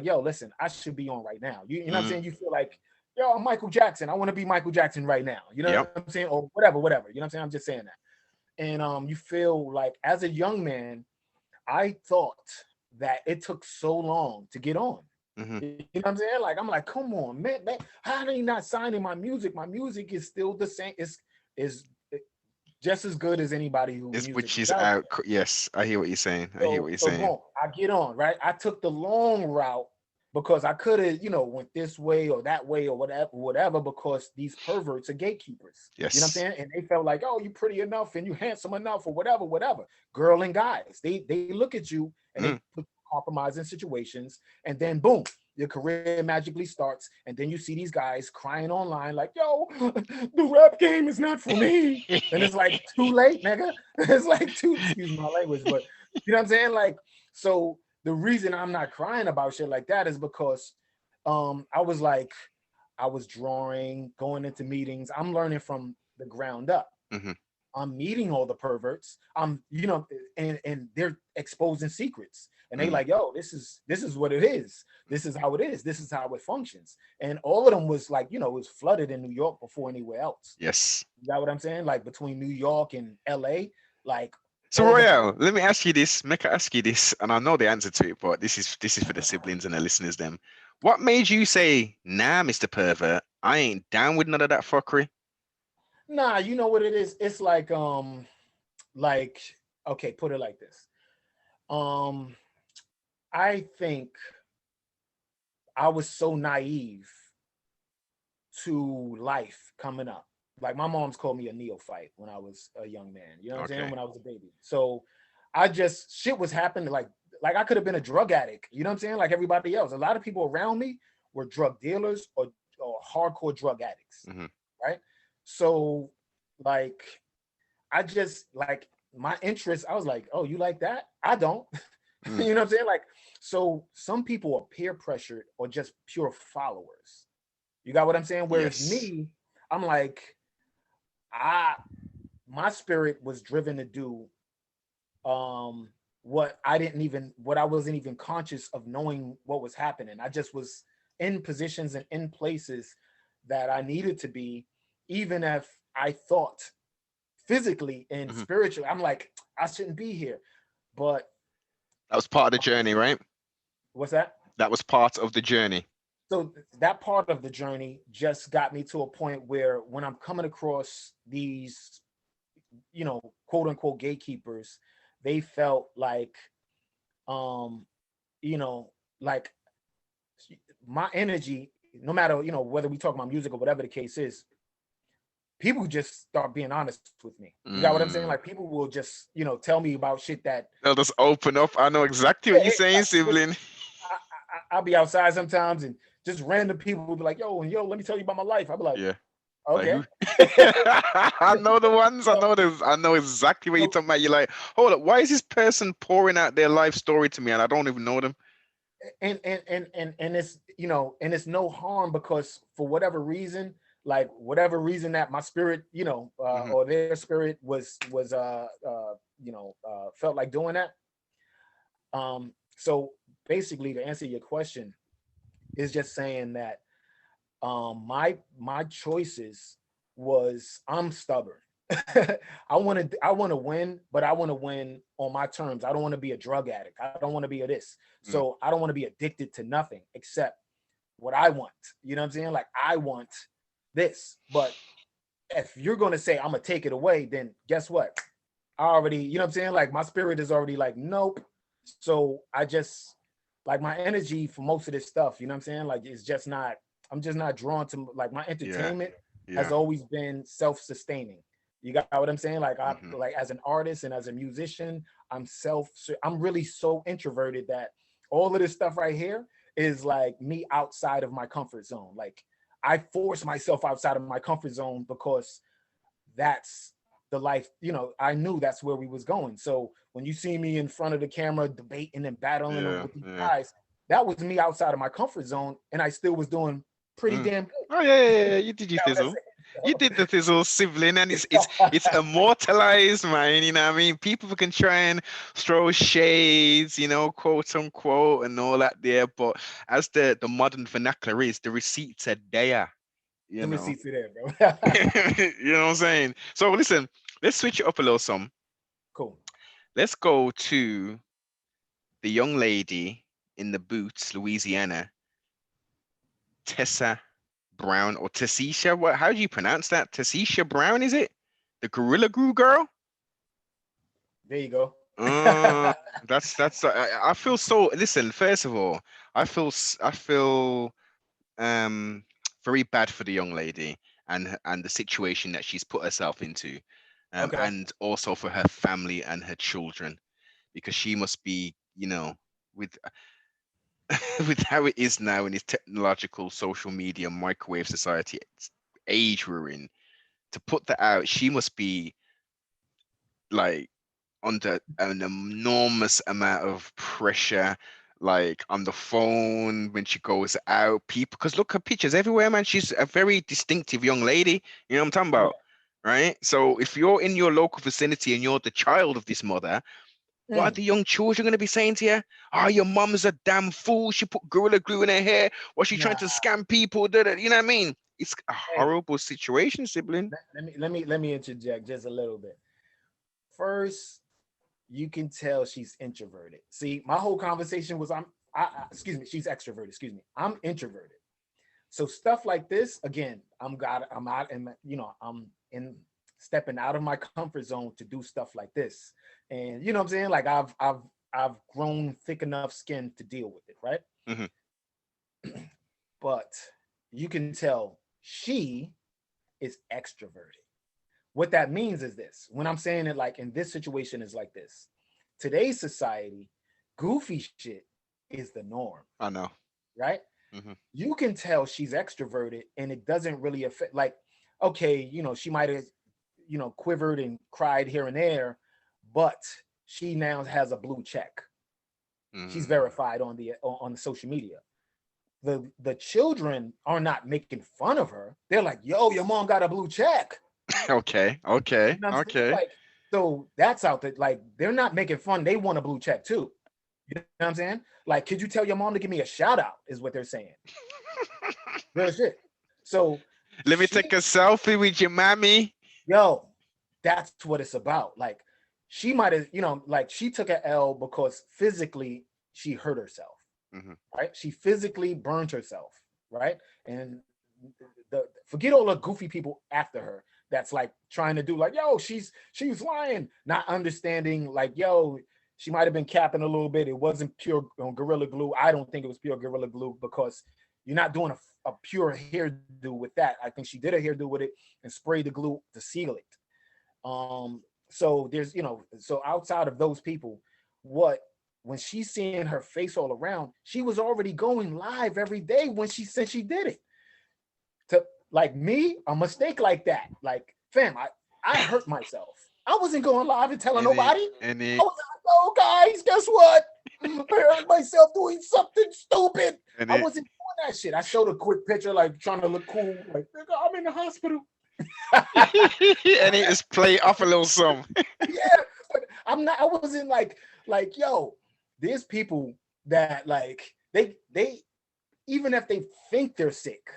yo, listen, I should be on right now. You know what I'm saying? You feel like, yo, I'm Michael Jackson. I want to be Michael Jackson right now. You know what I'm saying? Or whatever. You know what I'm saying? I'm just saying that. And you feel like as a young man, I thought that it took so long to get on. You know what I'm saying? Like, I'm like, come on, man, how are you not signing my music? My music is still the same. Is just as good as anybody who Which is out. Yes, I hear what you're saying. So boom, I get on, right? I took the long route because I could have, went this way or that way or whatever, because these perverts are gatekeepers. Yes. You know what I'm saying? And they felt like, oh, you pretty enough and you handsome enough or whatever. Girl and guys, they look at you and they put compromising situations, and then boom, your career magically starts, and then you see these guys crying online like, yo, the rap game is not for me. And it's like, too late, nigga. It's like, excuse my language, but you know what I'm saying? Like, so the reason I'm not crying about shit like that is because I was like, I was drawing, going into meetings. I'm learning from the ground up. Hmm. I'm meeting all the perverts. I'm, and they're exposing secrets. And they Mm. like, yo, this is what it is. This is how it is. This is how it functions. And all of them was like, it was flooded in New York before anywhere else. Yes. You got what I'm saying? Like between New York and LA, like So all the Royale, let me ask you this. Make I ask you this, and I know the answer to it, but this is for the siblings and the listeners. Them, what made you say, "Nah, Mister Pervert, I ain't down with none of that fuckery"? nah, you know what it is? It's like okay, put it like this. Um, I think I was so naive to life coming up. Like my mom's called me a neophyte when I was a young man. You know what I'm saying? Okay. When I was a baby. So I just shit was happening like I could have been a drug addict. You know what I'm saying? Like everybody else. A lot of people around me were drug dealers or hardcore drug addicts. Hmm. Right. So like I just like my interest, I was like, oh, you like that? I don't. Mm. You know what I'm saying? Like, so some people are peer pressured or just pure followers. You got what I'm saying? Whereas Yes. me, I'm like, I my spirit was driven to do um what I wasn't even conscious of knowing what was happening. I just was in positions and in places that I needed to be, even if I thought physically and Hmm. spiritually, I'm like, I shouldn't be here. But That was part of the journey, right? what's that? That was part of the journey. So that part of the journey just got me to a point where when I'm coming across these, quote unquote gatekeepers, they felt like, um, you know, like my energy, no matter, whether we talk about music or whatever the case is, people just start being honest with me. You got what I'm saying? Mm. Like people will just, tell me about shit that They'll just open up. I know exactly what yeah, you're saying, like, sibling. I'll be outside sometimes and just random people will be like, yo, let me tell you about my life. I'll be like, Yeah. Like okay. who? I know the ones. I know the. I know exactly what you're So, talking about. You're like, hold up, why is this person pouring out their life story to me and I don't even know them? and it's and it's no harm because for whatever reason that my spirit Hmm. or their spirit was felt like doing that. So basically to answer your question is just saying that my choices was I'm stubborn. I want to win, but I want to win on my terms. I don't want to be a drug addict. I don't want to be a this. Mm. So I don't want to be addicted to nothing except what I want. You know what I'm saying? Like I want this. But if you're gonna say I'm gonna take it away, then guess what? I already, you know what I'm saying? Like my spirit is already like, nope. So I just like my energy for most of this stuff, you know what I'm saying? Like it's just not, I'm just not drawn to like my Yeah. entertainment has Yeah. always been self-sustaining. You got what I'm saying? Like I Hmm. like as an artist and as a musician, I'm really so introverted that all of this stuff right here is like me outside of my comfort zone. Like I force myself outside of my comfort zone because that's the life, I knew that's where we was going. So when you see me in front of the camera debating and battling Yeah. with these Yeah. guys, that was me outside of my comfort zone and I still was doing pretty Mm. damn good. Oh yeah, yeah, yeah. You did your You know thizzle. You did the thizzle, sibling, and it's what immortalized, man. You know what I mean? People can try and throw shades, quote unquote, and all that there. But as the modern vernacular is, the receipts are there. You the know, receipts are there, bro. you know what I'm saying. So listen, let's switch it up a little. Some. Cool. Let's go to the young lady in the boots, Louisiana, Tessa Brown or Tessisha. What? How do you pronounce that? Tessisha Brown, is it? The Gorilla Glue girl? There you go. Uh, that's. I feel so. Listen, first of all, I feel um very bad for the young lady and the situation that she's put herself into, Okay. and also for her family and her children because she must be, with with how it is now in this technological social media microwave society age we're in, to put that out, she must be like under an enormous amount of pressure, like on the phone when she goes out. People, because look her pictures everywhere, man. She's a very distinctive young lady. You know what I'm talking Yeah. about, right? So if you're in your local vicinity and you're the child of this mother, what are Mm. the young children going to be saying to you? Oh, your mum's a damn fool. She put gorilla glue in her hair. Was she trying to Nah. scam people? Da, da. You know what I mean? It's a Hey, horrible situation, sibling. let me interject just a little bit. First, you can tell she's introverted. See, my whole conversation was excuse me, she's extroverted. Excuse me, I'm introverted. So stuff like this, again, I'm out, and I'm in stepping out of my comfort zone to do stuff like this, and you know what I'm saying. Like I've grown thick enough skin to deal with it, right? Hmm. But you can tell she is extroverted. What that means is this: when I'm saying it, like in this situation, is like this. Today's society, goofy shit is the norm, I know. right? Hmm. You can tell she's extroverted and it doesn't really affect, like, okay, she might have, quivered and cried here and there, but she now has a blue check. She's Mm. verified on the social media. The children are not making fun of her. They're like, yo, your mom got a blue check. Okay. You Okay. know what I'm saying? Okay. Like, so that's out there. Like, they're not making fun. They want a blue check too. You know what I'm saying? Like, could you tell your mom to give me a shout out? Is what they're saying. Real shit. So Let me take she, a selfie with your mommy. yo, that's what it's about. Like, she might have, like she took an L because physically she hurt herself, Hmm. right? She physically burned herself, right? And forget all the goofy people after her that's like trying to do like, yo, she's lying, not understanding like, yo, she might have been capping a little bit. It wasn't pure gorilla glue. I don't think it was pure gorilla glue because you're not doing a pure hairdo with that. I think she did a hairdo with it and sprayed the glue to seal it. So there's, so outside of those people, what when she's seeing her face all around, she was already going live every day when she said she did it. To like me, a mistake like that, like fam, I hurt myself. I wasn't going live and telling Any, nobody. I any, was like, oh guys, guess what? I hurt myself doing something stupid. I any, wasn't doing that shit. I showed a quick picture, like trying to look cool, like I'm in the hospital. any is play off a little some. Yeah, but I'm not. I wasn't like yo. There's people that like they even if they think they're sick,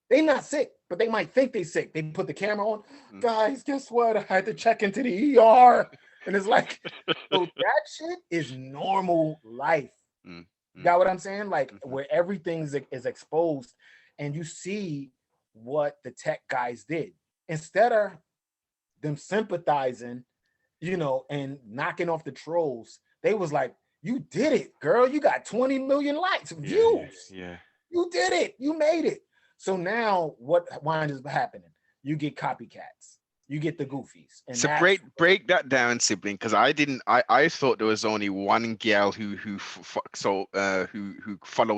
they not sick, but they might think they sick. They put the camera on. Guys, guess what? I had to check into the ER, and it's like, so that shit is normal life. Mm, mm, Got what I'm saying? Like mhm. where everything is exposed, and you see what the tech guys did instead of them sympathizing, and knocking off the trolls. They was like, "You did it, girl. You got 20 million likes, Yeah, yeah, views. yeah. You did it. You made it." So now what winds up happening? You get copycats. You get the goofies, and So that's break that down, sibling, because I didn't. I thought there was only one girl who followed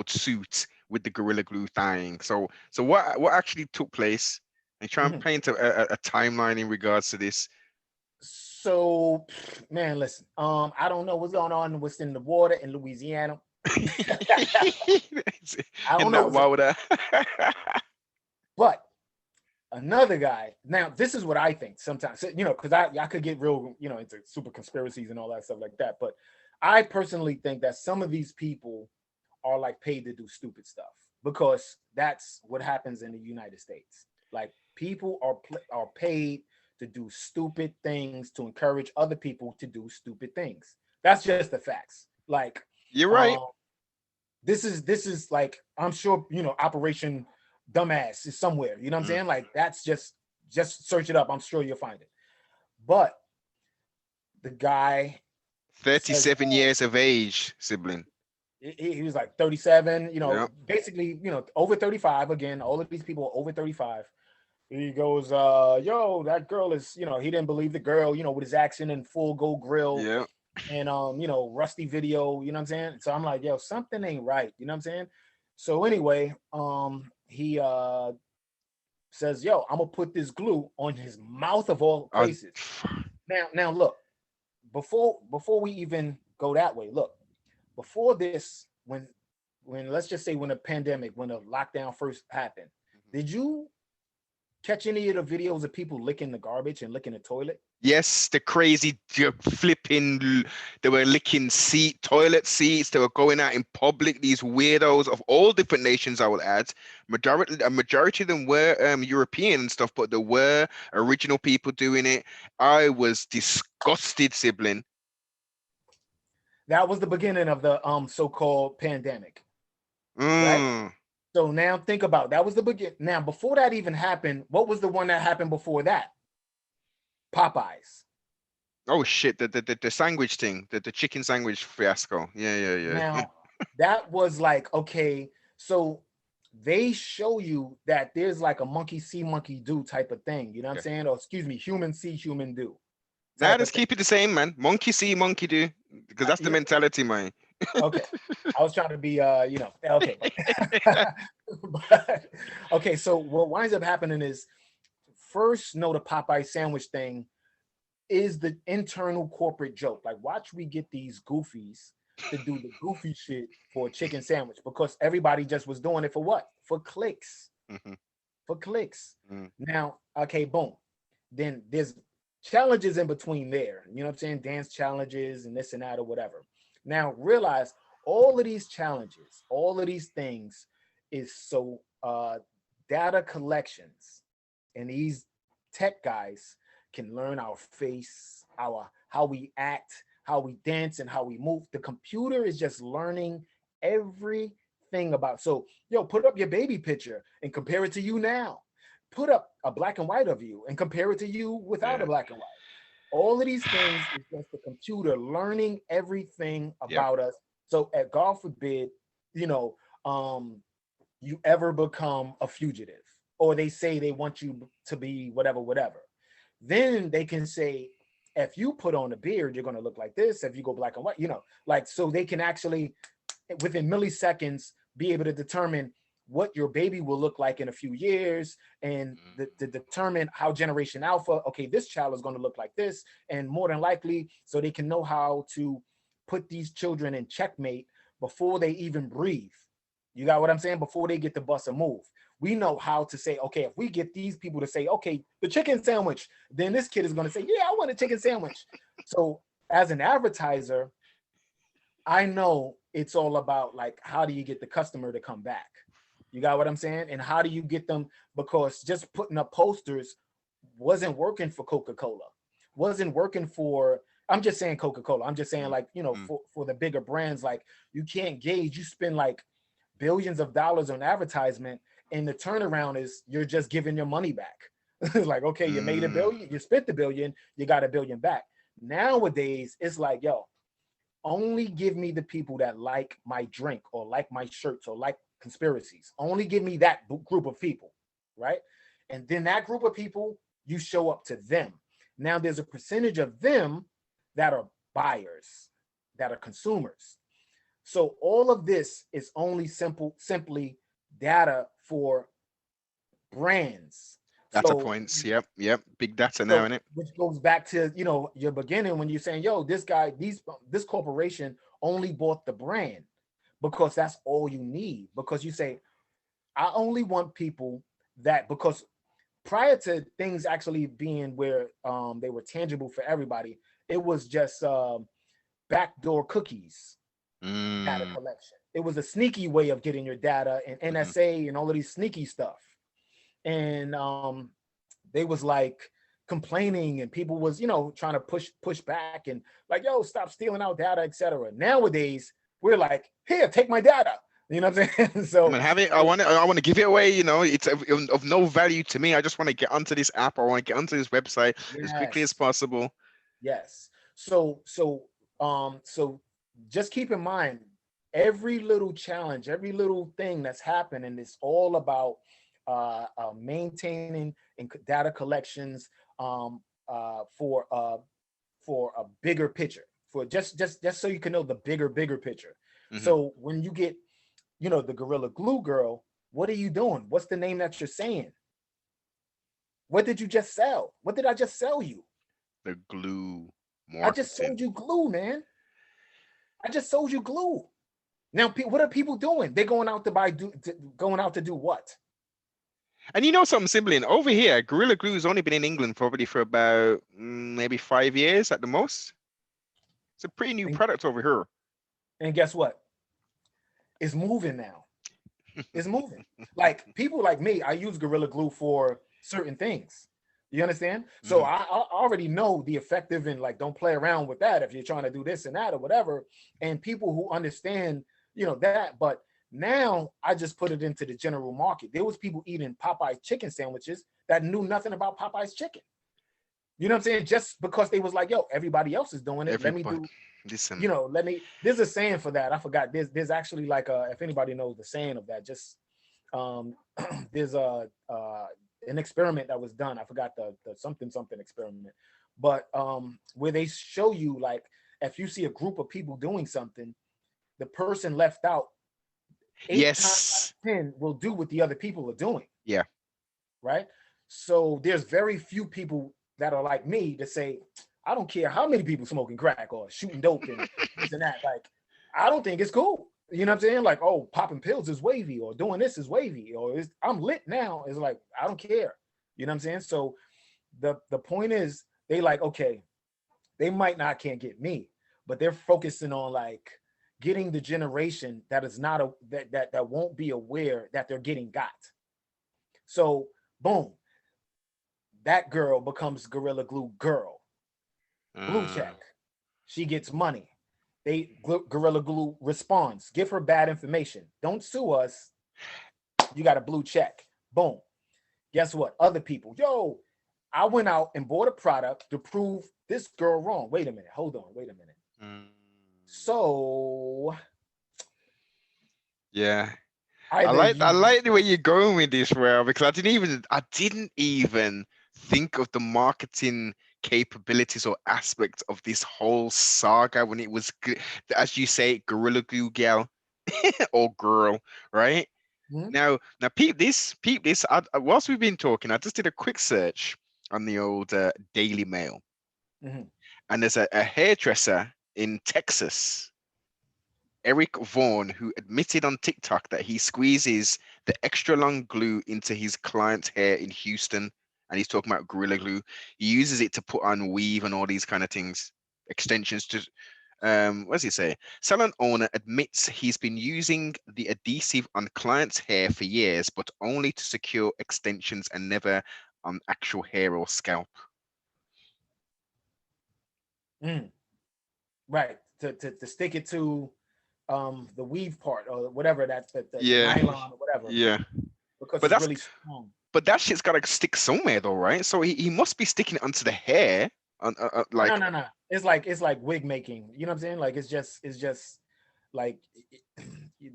suit with the gorilla glue thing. So what actually took place? And try and Mhm. paint a timeline in regards to this. So, man, listen. I don't know what's going on, what's in the water in Louisiana. I In don't know that what's in, water. but another guy. Now, this is what I think sometimes, so, because I could get real, into super conspiracies and all that stuff like that. But I personally think that some of these people are like paid to do stupid stuff because that's what happens in the United States. Like people are paid to do stupid things to encourage other people to do stupid things. That's just the facts. Like, You're right. um, this is like I'm sure Operation Dumbass is somewhere. You know what I'm Mm. saying? Like that's just search it up. I'm sure you'll find it. But the guy says 37 years of age, sibling. he was like 37. Yeah. Basically over 35. Again, all of these people are over 35. He goes, yo, that girl is, he didn't believe the girl, with his accent and full go grill Yeah. and rusty video, you know what I'm saying? So I'm like, yo, something ain't right, you know what I'm saying? So anyway, he says, yo, I'm gonna put this glue on his mouth of all I, places. Now look, before we even go that way, look, before this, when let's just say when the pandemic, when the lockdown first happened, did you catch any of the videos of people licking the garbage and licking the toilet? Yes, the crazy flipping, they were licking toilet seats. They were going out in public. These weirdos of all different nations, I will add. A majority of them were European and stuff, but there were original people doing it. I was disgusted, sibling. That was the beginning of the so-called pandemic, right? Mm. So now think about that was the begin. Now before that even happened, what was the one that happened before that? Popeyes. Oh shit, the sandwich thing, the chicken sandwich fiasco. Yeah, yeah, yeah. Now that was like, okay, so they show you that there's like a monkey see, monkey do type of thing. You know what I'm Yeah. saying? Or excuse me, human see, human do Nah, type of just thing. keep it the same, man. Monkey see, monkey do, because that's the Yeah, mentality, man. okay. I was trying to be okay. But, okay, so what winds up happening is first know the Popeye sandwich thing is the internal corporate joke. Like, watch we get these goofies to do the goofy shit for a chicken sandwich because everybody just was doing it for what? For clicks. Mhm, For clicks. mm. Now, okay, boom. Then there's challenges in between there. You know what I'm saying? Dance challenges and this and that or whatever. Now realize all of these challenges, all of these things is so data collections and these tech guys can learn our face, our how we act, how we dance, and how we move. The computer is just learning everything about. So, yo, put up your baby picture and compare it to you now. Put up a black and white of you and compare it to you without a Yeah. black and white. All of these things is just the computer learning everything Yep. about us. So, at God forbid, you know, you ever become a fugitive, or they say they want you to be whatever, whatever. Then they can say, if you put on a beard, you're going to look like this. If you go black and white, like, so they can actually, within milliseconds, be able to determine what your baby will look like in a few years and to determine how generation alpha, okay, this child is going to look like this. And more than likely, so they can know how to put these children in checkmate before they even breathe. You got what I'm saying? Before they get to bust a move. We know how to say, okay, if we get these people to say, okay, the chicken sandwich, then this kid is going to say, yeah, I want a chicken sandwich. So as an advertiser, I know it's all about like, how do you get the customer to come back? You got what I'm saying? And how do you get them? Because just putting up posters wasn't working for Coca-Cola, wasn't working for, I'm just saying Coca-Cola. I'm just saying Mm, like, mm. for the bigger brands, like you can't gauge, you spend like billions of dollars on advertisement and the turnaround is you're just giving your money back. Like, okay, you made a Mm. billion, you spent the billion, you got a billion back. Nowadays, it's like, yo, only give me the people that like my drink or like my shirts or like conspiracies. Only give me that group of people, right? And then that group of people, you show up to them. Now there's a percentage of them that are buyers, that are consumers. So all of this is only simply data for brands. Data So points. Yep, yep. Big data now, so innit? which goes back to your beginning when you're saying, yo, this guy, this corporation only bought the brand because that's all you need. Because you say, I only want people that, because prior to things actually being where they were tangible for everybody, it was just backdoor cookies data Mm. collection. It was a sneaky way of getting your data and Mhm. NSA and all of these sneaky stuff. And they was like complaining and people was, trying to push back and like, yo, stop stealing our data, etc. Nowadays, we're like, here, take my data. You know what I'm saying? I So, mean, have it. I want to give it away. It's of no value to me. I just want to get onto this app. I want to get onto this website as quickly as yes, possible. yes. So just keep in mind every little challenge, every little thing that's happening is all about maintaining and data collections um, for a bigger picture, for just so you can know the bigger picture. Hmm. So when you get, the Gorilla Glue girl, what are you doing? What's the name that you're saying? What did you just sell? What did I just sell you? The glue I just marketing. sold you glue, man. I just sold you glue. Now, what are people doing? They're going out to going out to do what? And you know something, sibling, over here, Gorilla Glue has only been in England probably for about maybe 5 years at the most. It's a pretty new And, product over here. and guess what? It's moving now. It's moving. Like people like me, I use Gorilla Glue for certain things. You understand? So Mhm. I already know the effective and like don't play around with that if you're trying to do this and that or whatever. And people who understand, that. But now I just put it into the general market. There was people eating Popeye's chicken sandwiches that knew nothing about Popeye's chicken. You know what I'm saying? Just because they was like, yo, everybody else is doing it. Let me Everybody, do, listen. there's a saying for that. I forgot. There's actually like if anybody knows the saying of that, just um there's an experiment that was done. I forgot the something experiment, but where they show you like if you see a group of people doing something, the person left out 8 times out Yes. of 10 will do what the other people are doing. Yeah. Right. So there's very few people that are like me to say, I don't care how many people smoking crack or shooting dope and this and that. Like, I don't think it's cool. You know what I'm saying? Like, oh, popping pills is wavy, or doing this is wavy, or I'm lit now. It's like, I don't care. You know what I'm saying? So the point is, they like, okay, they might not can't get me, but they're focusing on like getting the generation that is not that won't be aware that they're getting got. So boom, that girl becomes Gorilla Glue girl. Blue Uh, check. She gets money. Gorilla Glue responds. Give her bad information. Don't sue us. You got a blue check. Boom. Guess what? Other people. Yo, I went out and bought a product to prove this girl wrong. Wait a minute. Hold on. Wait a minute. mm, So yeah. I either like I you, like the way you're going with this, Rail, because I didn't even think of the marketing capabilities or aspects of this whole saga when it was, as you say, Gorilla Glue gal or girl, right? hmm, Now, peep this. Whilst we've been talking, I just did a quick search on the old Daily Mail, hmm, and there's a hairdresser in Texas, Eric Vaughn, who admitted on TikTok that he squeezes the extra long glue into his client's hair in Houston, and he's talking about Gorilla Glue. He uses it to put on weave and all these kind of things, extensions to. What does he say? Salon owner admits he's been using the adhesive on clients' hair for years, but only to secure extensions and never on actual hair or scalp. mm, right. To stick it to the weave part or whatever the Yeah, nylon or whatever yeah. because But it's that's really strong. But that shit's gotta stick somewhere though, right? So he must be sticking it onto the hair, on No, like, no, no. It's like wig making. You know what I'm saying? Like it's just like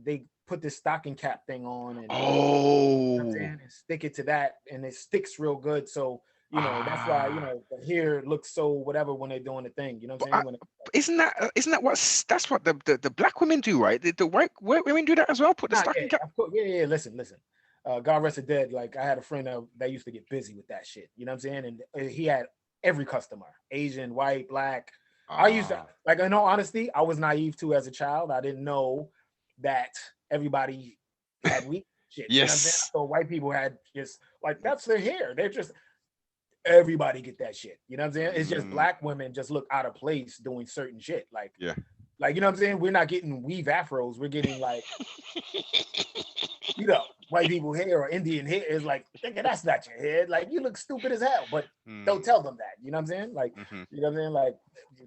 they put this stocking cap thing on and you know what I'm oh, saying and stick it to that and it sticks real good. So that's why ah. the hair looks so whatever when they're doing the thing. You know what But I'm saying? When like, isn't that that's what the black women do, right? The white women do that as well. Put the nah, yeah, stocking cap. of course, yeah. Listen. God rest her dead. Like I had a friend that used to get busy with that shit. You know what I'm saying? And he had every customer, Asian, white, black. I used to Ah, like in all honesty, I was naive too as a child. I didn't know that everybody had weak shit. You know what I'm saying? I yes, thought white people had just like that's their hair. They're just everybody get that shit. You know what I'm saying? It's just mm, black women just look out of place doing certain shit. yeah. Like you know what I'm saying? We're not getting weave afros. We're getting like white people hair or Indian hair is like, nigga, that's not your head. Like, you look stupid as hell, but don't Mm, tell them that. You know what I'm saying? Like, hmm. you know what I'm saying? Like,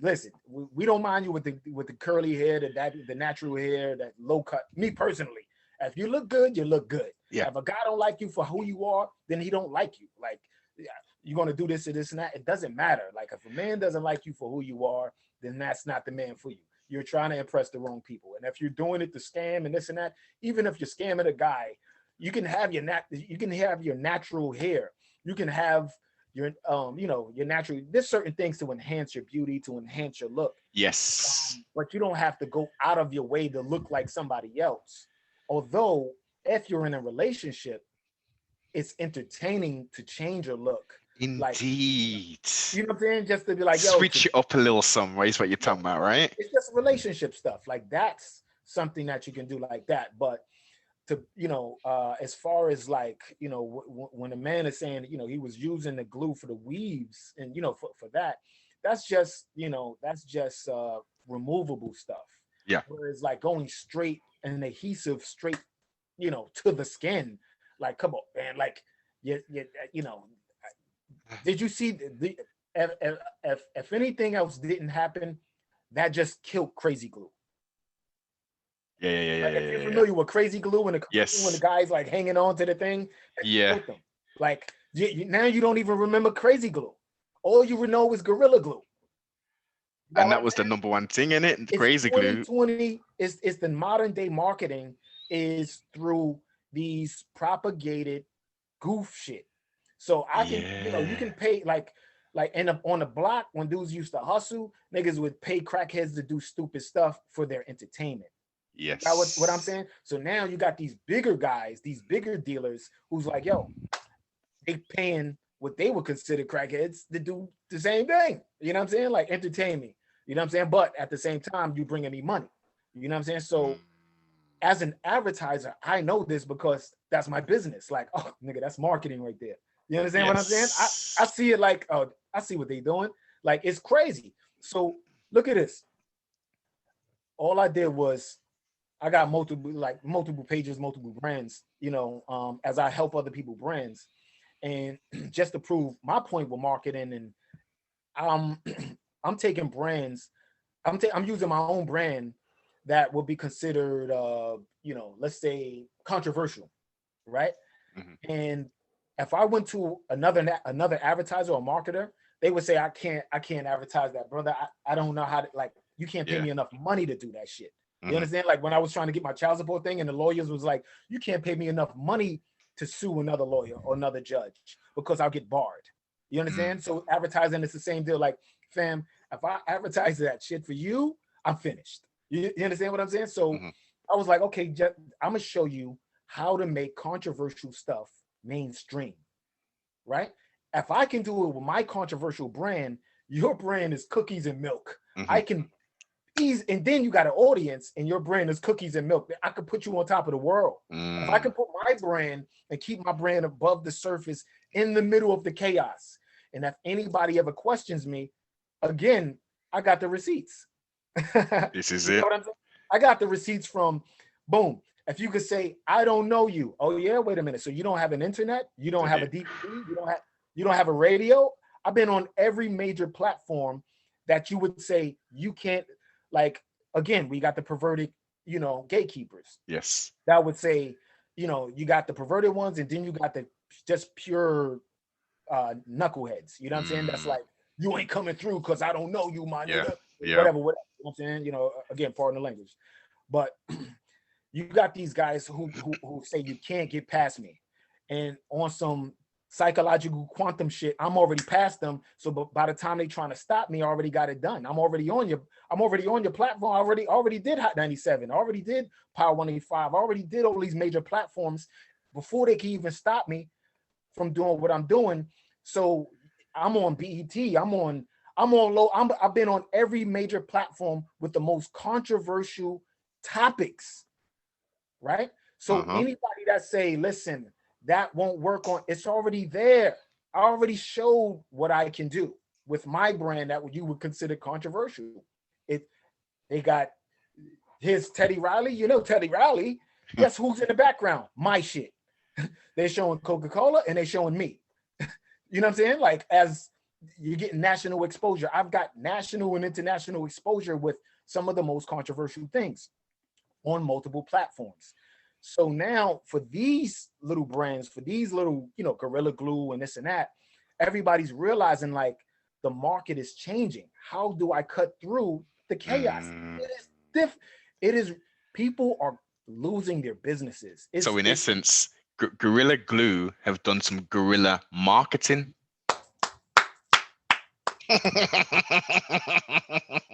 listen, we don't mind you with the curly hair, the natural hair, that low cut. Me personally, if you look good, you look good. Yeah, If a guy don't like you for who you are, then he don't like you. Like, yeah, you're gonna do this or this and that. It doesn't matter. Like, if a man doesn't like you for who you are, then that's not the man for you. You're trying to impress the wrong people. And if you're doing it to scam and this and that, even if you're scamming a guy, you can have your natural hair. You can have your your natural. There's certain things to enhance your beauty, to enhance your look, yes. but you don't have to go out of your way to look like somebody else. Although, if you're in a relationship, it's entertaining to change your look. Like, Indeed. you know what I'm saying? Just to be like, yo, Switch it up a little some, right? Is what you're yeah, talking about, right? it's just relationship stuff. Like something that you can do like that. But to, as far as like, when a man is saying, he was using the glue for the weaves, and for that, that's just, removable stuff. Yeah. Whereas like going straight and adhesive straight, to the skin, like, come on, man, like, did you see the if anything else didn't happen, that just killed crazy glue. Yeah. Like, if you're familiar with crazy glue, when the guy's like hanging on to the thing, Yeah. them. Like, now you don't even remember crazy glue. All you would know is gorilla glue. And that was the number one thing in it. Crazy glue. 2020 is the modern day marketing is through these propagated goof shit. So I can, you can pay like on the block when dudes used to hustle, niggas would pay crackheads to do stupid stuff for their entertainment. Yes. That's what I'm saying. So now you got these bigger guys, these bigger dealers who's like, yo, they paying what they would consider crackheads to do the same thing. You know what I'm saying? Like, entertain me. You know what I'm saying? But at the same time, you bringing me money. You know what I'm saying? So as an advertiser, I know this because that's my business. Like, oh, nigga, that's marketing right there. You understand what I'm saying? I see it like, oh, I see what they doing. Like, it's crazy. So look at this. All I did was I got multiple pages, multiple brands, as I help other people brands. And just to prove my point with marketing, and I'm taking brands, I'm using my own brand that will be considered, let's say controversial, right? Mm-hmm. And if I went to another advertiser or marketer, they would say, I can't advertise that, brother. I don't know how to, like, you can't pay me enough money to do that shit. You understand? Like, when I was trying to get my child support thing, and the lawyers was like, you can't pay me enough money to sue another lawyer or another judge because I'll get barred. You understand? So advertising is the same deal. Like, fam, if I advertise that shit for you, I'm finished. You understand what I'm saying? So I was like, okay, I'm gonna show you how to make controversial stuff mainstream, right? If I can do it with my controversial brand, your brand is cookies and milk. I can ease, and then you got an audience, and your brand is cookies and milk. I could put you on top of the world. If I can put my brand and keep my brand above the surface in the middle of the chaos. And if anybody ever questions me, again, I got the receipts. This is it. What I'm saying? I got the receipts from, boom. If you could say, I don't know you. Oh yeah, wait a minute. So you don't have an internet? You don't have a DVD? You don't have a radio? I've been on every major platform that you would say you can't. Like, again, we got the perverted, gatekeepers. Yes. That would say, you got the perverted ones, and then you got the just pure knuckleheads. You know what I'm saying? That's like, you ain't coming through because I don't know you, my nigga. Whatever. You know what I'm saying? Again, pardon the language. But you got these guys who say you can't get past me. And on some psychological quantum shit, I'm already past them. So by the time they trying to stop me, I already got it done. I'm already on your platform. I already did Hot 97. I already did Power 185. I already did all these major platforms before they can even stop me from doing what I'm doing. So I'm on BET. I've been on every major platform with the most controversial topics, right? So anybody that say, listen, that won't work on, it's already there. I already showed what I can do with my brand that you would consider controversial. They got his Teddy Riley, Teddy Riley. Guess who's in the background? My shit. They're showing Coca-Cola and they're showing me. You know what I'm saying? Like, as you're getting national exposure, I've got national and international exposure with some of the most controversial things on multiple platforms. So now for these little brands, for these little, Gorilla Glue and this and that, everybody's realizing, like, the market is changing. How do I cut through the chaos? It is people are losing their businesses. So in essence, Gorilla Glue have done some guerrilla marketing.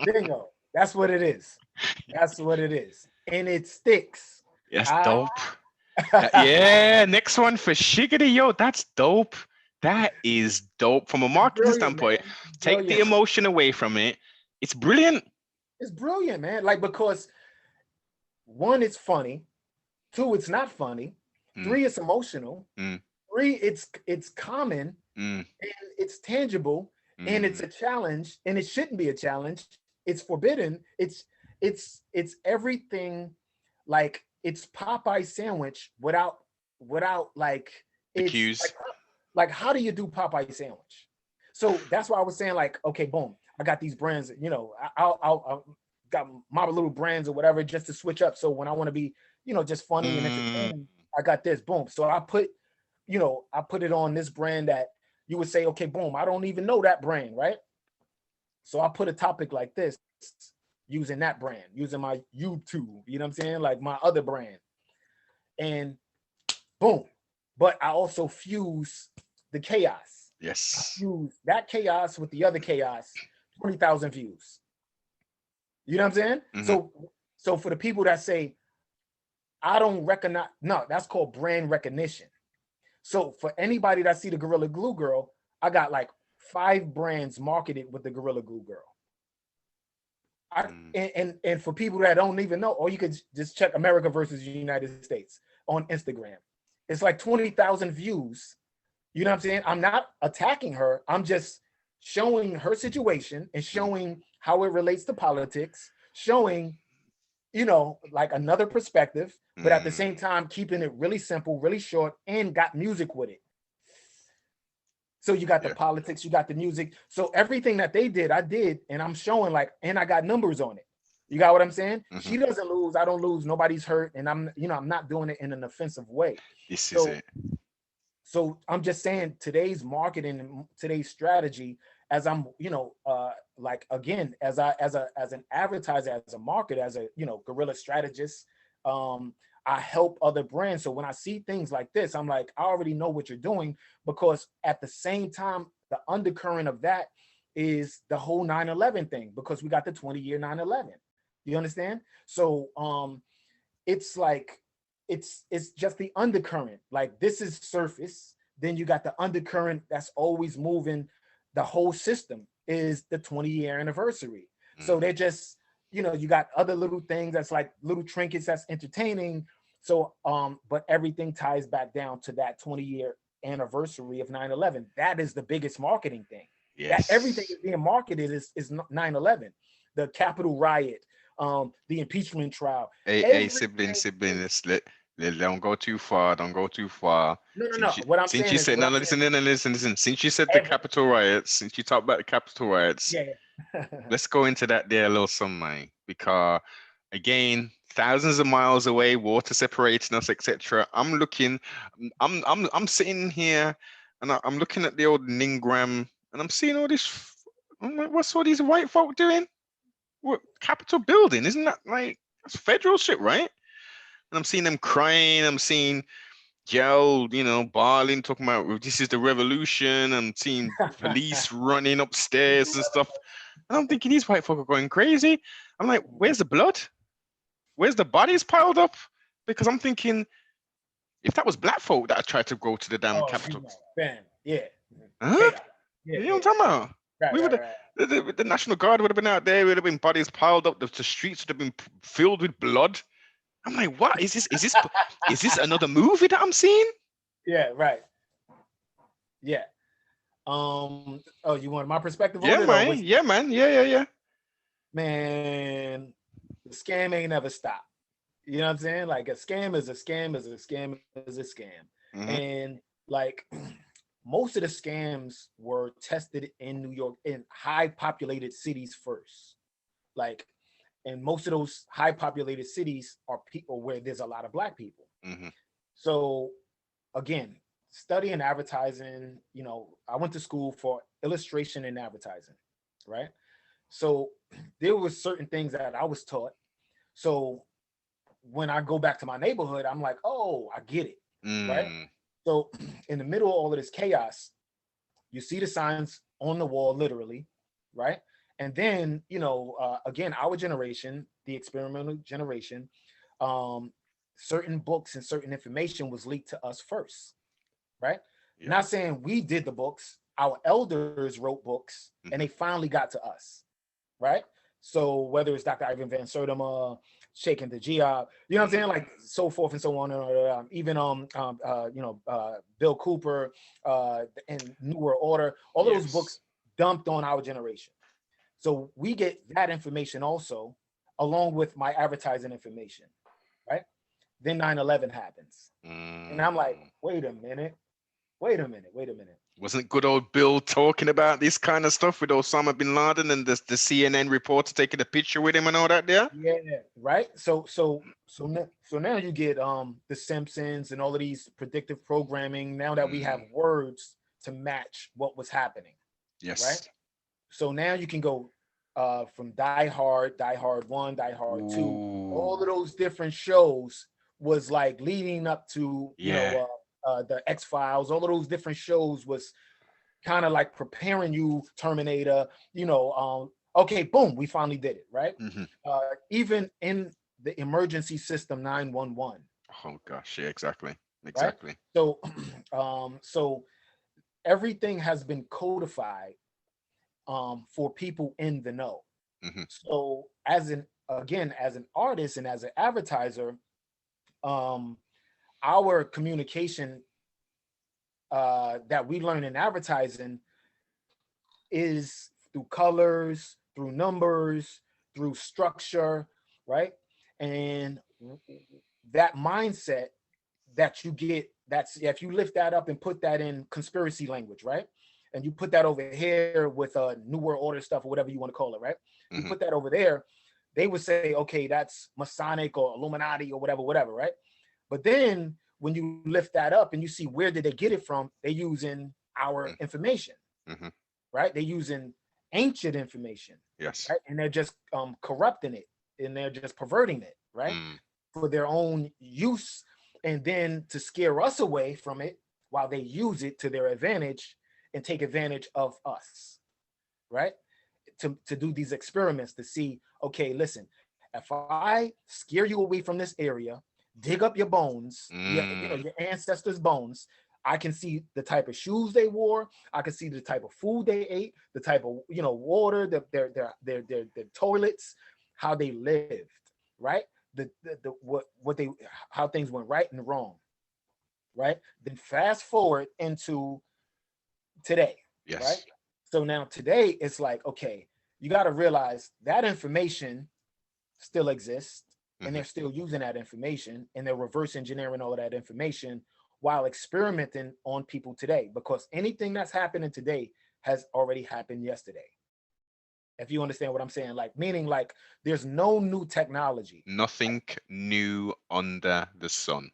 Bingo. That's what it is. And it sticks. That's dope. Yeah, next one for Shiggity. Yo, that's dope. That is dope. From a marketing standpoint, take the emotion away from it. It's brilliant. It's brilliant, man. Like, because one, it's funny. Two, it's not funny. Mm, Three, it's emotional. mm, Three, it's common mm, and it's tangible and it's mm. a challenge and it shouldn't be a challenge. It's forbidden. It's everything. Like it's Popeye sandwich without like The it's cues. like how do you do Popeye sandwich? So that's why I was saying like, okay, boom, I got these brands, you know, I'll got my little brands or whatever just to switch up. So when I want to be, you know, just funny and Mm, entertaining, I got this, boom. So I put, you know, I put it on this brand that you would say, okay, boom, I don't even know that brand, right? So I put a topic like this using that brand, using my YouTube, you know what I'm saying? Like my other brand. And boom. But I also fuse the chaos. I yes. fuse that chaos with the other chaos, 20,000 views. You know what I'm saying? Hmm. So for the people that say, I don't recognize, no, that's called brand recognition. So for anybody that see the Gorilla Glue Girl, I got like 5 brands marketed with the Gorilla Glue Girl. Mm. And for people that don't even know, or you could just check America versus United States on Instagram. It's like 20,000 views. You know what I'm saying? I'm not attacking her. I'm just showing her situation and Mm. showing how it relates to politics, showing, you know, like another perspective, but at the Mm. same time, keeping it really simple, really short, and got music with it. So you got the Yeah. politics, you got the music. So everything that they did, I did, and I'm showing like, and I got numbers on it. You got what I'm saying? Hmm. She doesn't lose, I don't lose, nobody's hurt, and I'm, you know, I'm not doing it in an offensive way. This is So it. I'm just saying today's marketing and today's strategy, as I'm, you know, like again, as an advertiser, as a marketer, as a, you know, guerrilla strategist, um, I help other brands. So when I see things like this, I'm like, I already know what you're doing, because at the same time, the undercurrent of that is the whole 9/11 thing, because we got the 20-year 9/11. You understand? So it's like it's just the undercurrent. Like this is surface, then you got the undercurrent that's always moving. The whole system is the 20-year anniversary. So Mm. they're just, you know, you got other little things that's like little trinkets that's entertaining. So but everything ties back down to that 20-year anniversary of 9/11. That is the biggest marketing thing. That everything Yes. is being marketed is 9/11, the Capitol riot, the impeachment trial. A sibling, Everything sibling. is, Don't go too far. Don't go too far. no. What I'm Since you saying is said what no, I'm no, saying listen, no, no, listen, listen. Since you said the every Capitol riots, since you talked about the Capitol riots, yeah. let's go into that there a little some, man. Because again, thousands of miles away, water separating us, etc. I'm sitting here, and I'm looking at the old Ningram, and I'm seeing all this. I'm like, what's all these white folk doing? What Capitol building? Isn't that like that's federal shit, right? And I'm seeing them crying. I'm seeing Joe, bawling, talking about, "Well, this is the revolution." I'm seeing police running upstairs and stuff. And I'm thinking these white folk are going crazy. I'm like, where's the blood? Where's the bodies piled up? Because I'm thinking, if that was black folk that tried to go to the damn Oh, you Capitol, know, bam, yeah, huh? chaos, yeah, You know yeah, what I'm talking about? right, We would right, have, right. the National Guard would have been out there. Would have been bodies piled up. The streets would have been filled with blood. I'm like, what is this? Is this another movie that I'm seeing? Yeah, right, yeah. Oh, you want my perspective on Yeah, it, or man. was Yeah, man. Yeah, yeah, yeah. man, the scam ain't never stopped. You know what I'm saying? Like a scam is a scam is a scam is a scam, Hmm. and like most of the scams were tested in New York in high populated cities first. Like, and most of those high populated cities are people where there's a lot of black people. Hmm. So again, studying advertising, you know, I went to school for illustration and advertising, right? So there was certain things that I was taught. So when I go back to my neighborhood, I'm like, oh, I get it, right? Mm. So in the middle of all of this chaos, you see the signs on the wall, literally, right? And then, you know, again, our generation, the experimental generation, um, certain books and certain information was leaked to us first, right? Yep. Not saying we did the books, our elders wrote books and they Hmm. finally got to us, right? So whether it's Dr. Ivan Van Sertima, shaking the Gia, you know what I'm saying, like so forth and so on, and even Bill Cooper, and New World Order, all of those books Yes. dumped on our generation. So we get that information also, along with my advertising information, right? Then 9/11 happens, and I'm like, Mm. wait a minute, wait a minute, wait a minute. Wasn't good old Bill talking about this kind of stuff with Osama bin Laden and the CNN reporter taking a picture with him and all that there? Yeah, right. So now you get the Simpsons and all of these predictive programming. Now that we have Mm. words to match what was happening, right? Yes. So now you can go from Die Hard, Die Hard 1, Die Hard 2, all Ooh. of those different shows was like leading up to, Yeah. the X-Files. All of those different shows was kind of like preparing you, Terminator, okay, boom, we finally did it, right? Hmm. Even in the emergency system 911, Oh gosh, yeah, exactly. right? Exactly. So so everything has been codified for people in the know. Hmm. So as an artist and as an advertiser, um, our communication that we learn in advertising is through colors, through numbers, through structure, right? And that mindset that you get, that's if you lift that up and put that in conspiracy language, right? And you put that over here with New World Order stuff or whatever you want to call it, right? You put Hmm. that over there, they would say, okay, that's Masonic or Illuminati or whatever, whatever, right? But then when you lift that up and you see where did they get it from, they using our information, Hmm. right? They're using ancient information, Yes. right? And they're just corrupting it, and they're just perverting it, right? Mm. For their own use, and then to scare us away from it while they use it to their advantage and take advantage of us, right? To do these experiments to see, okay, listen, if I scare you away from this area, dig up your bones, Mm. your ancestors' bones, I can see the type of shoes they wore. I can see the type of food they ate, the type of water, their toilets, how they lived, right? What they how things went right and wrong, right? Then fast forward into today, right? Yes. So now today it's like, okay, you got to realize that information still exists, and Hmm. they're still using that information, and they're reverse engineering all of that information while experimenting on people today, because anything that's happening today has already happened yesterday. If you understand what I'm saying, like meaning like there's no new technology. Nothing new under the sun.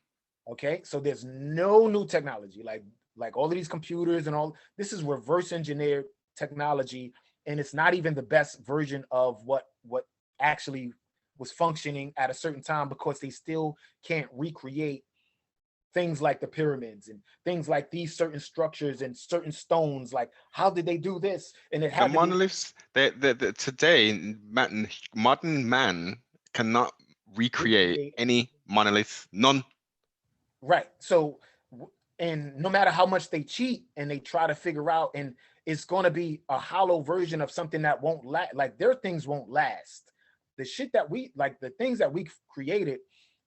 Okay, so there's no new technology, like all of these computers and all this is reverse engineered technology, and it's not even the best version of what actually was functioning at a certain time, because they still can't recreate things like the pyramids and things like these certain structures and certain stones. Like, how did they do this? And it The had to be monoliths, today, modern man cannot recreate recreated. any monolith. None. Right. So, and no matter how much they cheat and they try to figure out, and it's going to be a hollow version of something that won't last. Like their things won't last. The shit that we like, the things that we created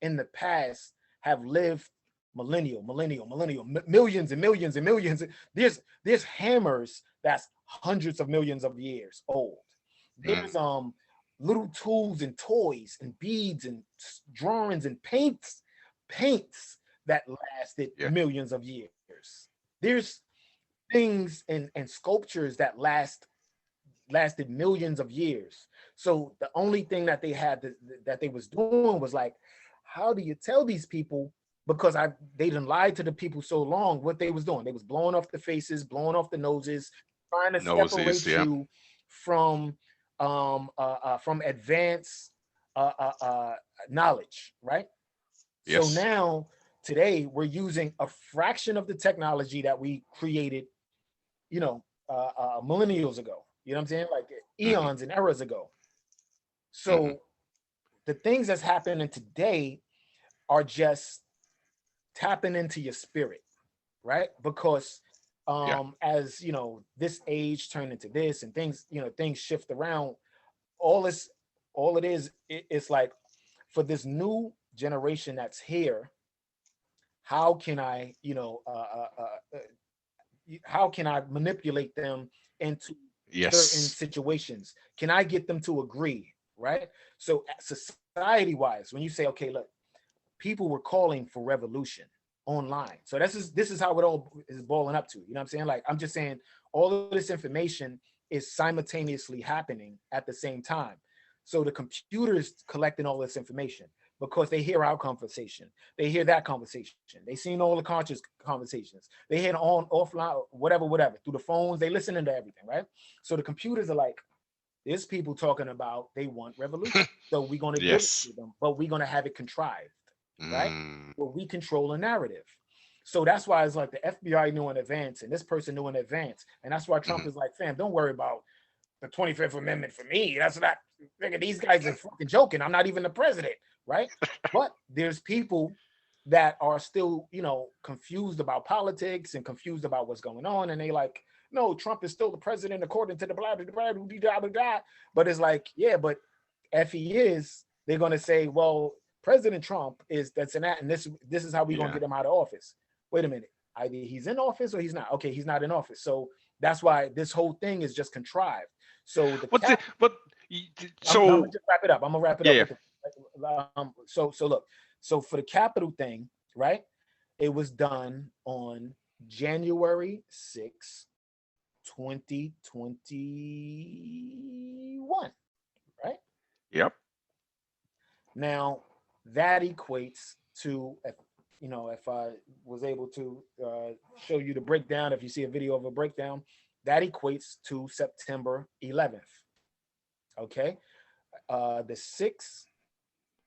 in the past have lived millions and millions and millions. There's hammers that's hundreds of millions of years old. Mm. There's little tools and toys and beads and drawings and paints that lasted Yeah. millions of years. There's things and sculptures that lasted millions of years. So the only thing that they had that they was doing was like, how do you tell these people? Because they didn't lie to the people so long. What they was doing, they was blowing off the faces, blowing off the noses, trying to Noses. separate Yeah. you from advanced knowledge, right? So Yes. now today we're using a fraction of the technology that we created, millennials ago. You know what I'm saying? Like Hmm. eons and eras ago. Hmm. So the things that's happening today are just tapping into your spirit, right? Because Yeah. as this age turned into this, and things, things shift around, all this all it is, it's like for this new generation that's here, how can I, how can I manipulate them into certain Yes. situations? Can I get them to agree? Right. So society wise, when you say, okay, look, people were calling for revolution online. So this is how it all is boiling up to. You know what I'm saying? Like, I'm just saying all of this information is simultaneously happening at the same time. So the computer's collecting all this information because they hear our conversation, they hear that conversation, they seen all the conscious conversations, they hear on offline, whatever, through the phones, they listening to everything, right? So the computers are like, there's people talking about they want revolution. So we're going to give it Yes. to them, but we're going to have it contrived, right? Mm. Well, we control a narrative. So that's why it's like the FBI knew in advance and this person knew in advance. And that's why Trump Mhm. is like, fam, don't worry about the 25th Amendment for me. That's not, nigga, these guys are fucking joking. I'm not even the president, right? But there's people that are still, confused about politics and confused about what's going on. And they like, no, Trump is still the president according to the blah, blah, blah, blah, blah, blah, blah. But it's like, yeah, but if he is, they're going to say, well, President Trump is that's and that. And this is how we're going to Yeah. get him out of office. Wait a minute. Either he's in office or he's not. Okay, he's not in office. So that's why this whole thing is just contrived. So the But the, cap, but I'm gonna so just wrap it up. I'm gonna wrap it yeah, up yeah. with so look, so for the capital thing, right? It was done on January 6, 2021, right? Yep. Now that equates to, if I was able to show you the breakdown, if you see a video of a breakdown, that equates to September 11th. Okay, the 6th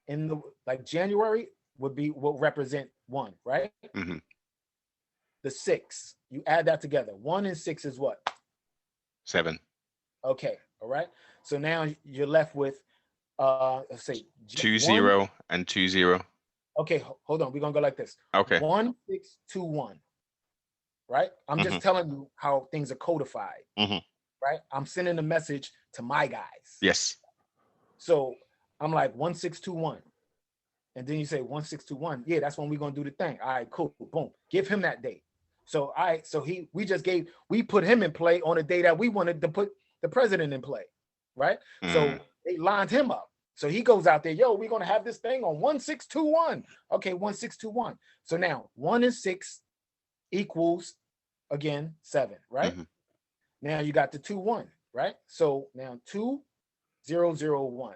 in the like January will represent 1, right? Hmm. The 6, you add that together. 1 and 6 is what? 7. Okay, all right. So now you're left with let's say 1. 2-0 and 2-0. Okay, hold on. We're gonna go like this. Okay. 1621. Right? I'm Hmm. just telling you how things are codified, Hmm. right? I'm sending a message to my guys. Yes. So I'm like 1621. And then you say 1621. Yeah, that's when we're gonna do the thing. All right, cool. Boom. Give him that date. So we put him in play on a day that we wanted to put the president in play, right? Mm. So they lined him up. So he goes out there, yo, we're gonna have this thing on 1621. Okay, 1621. So now 1 and 6 equals again 7, right? Hmm. Now you got the 2-1, right? So now 2001.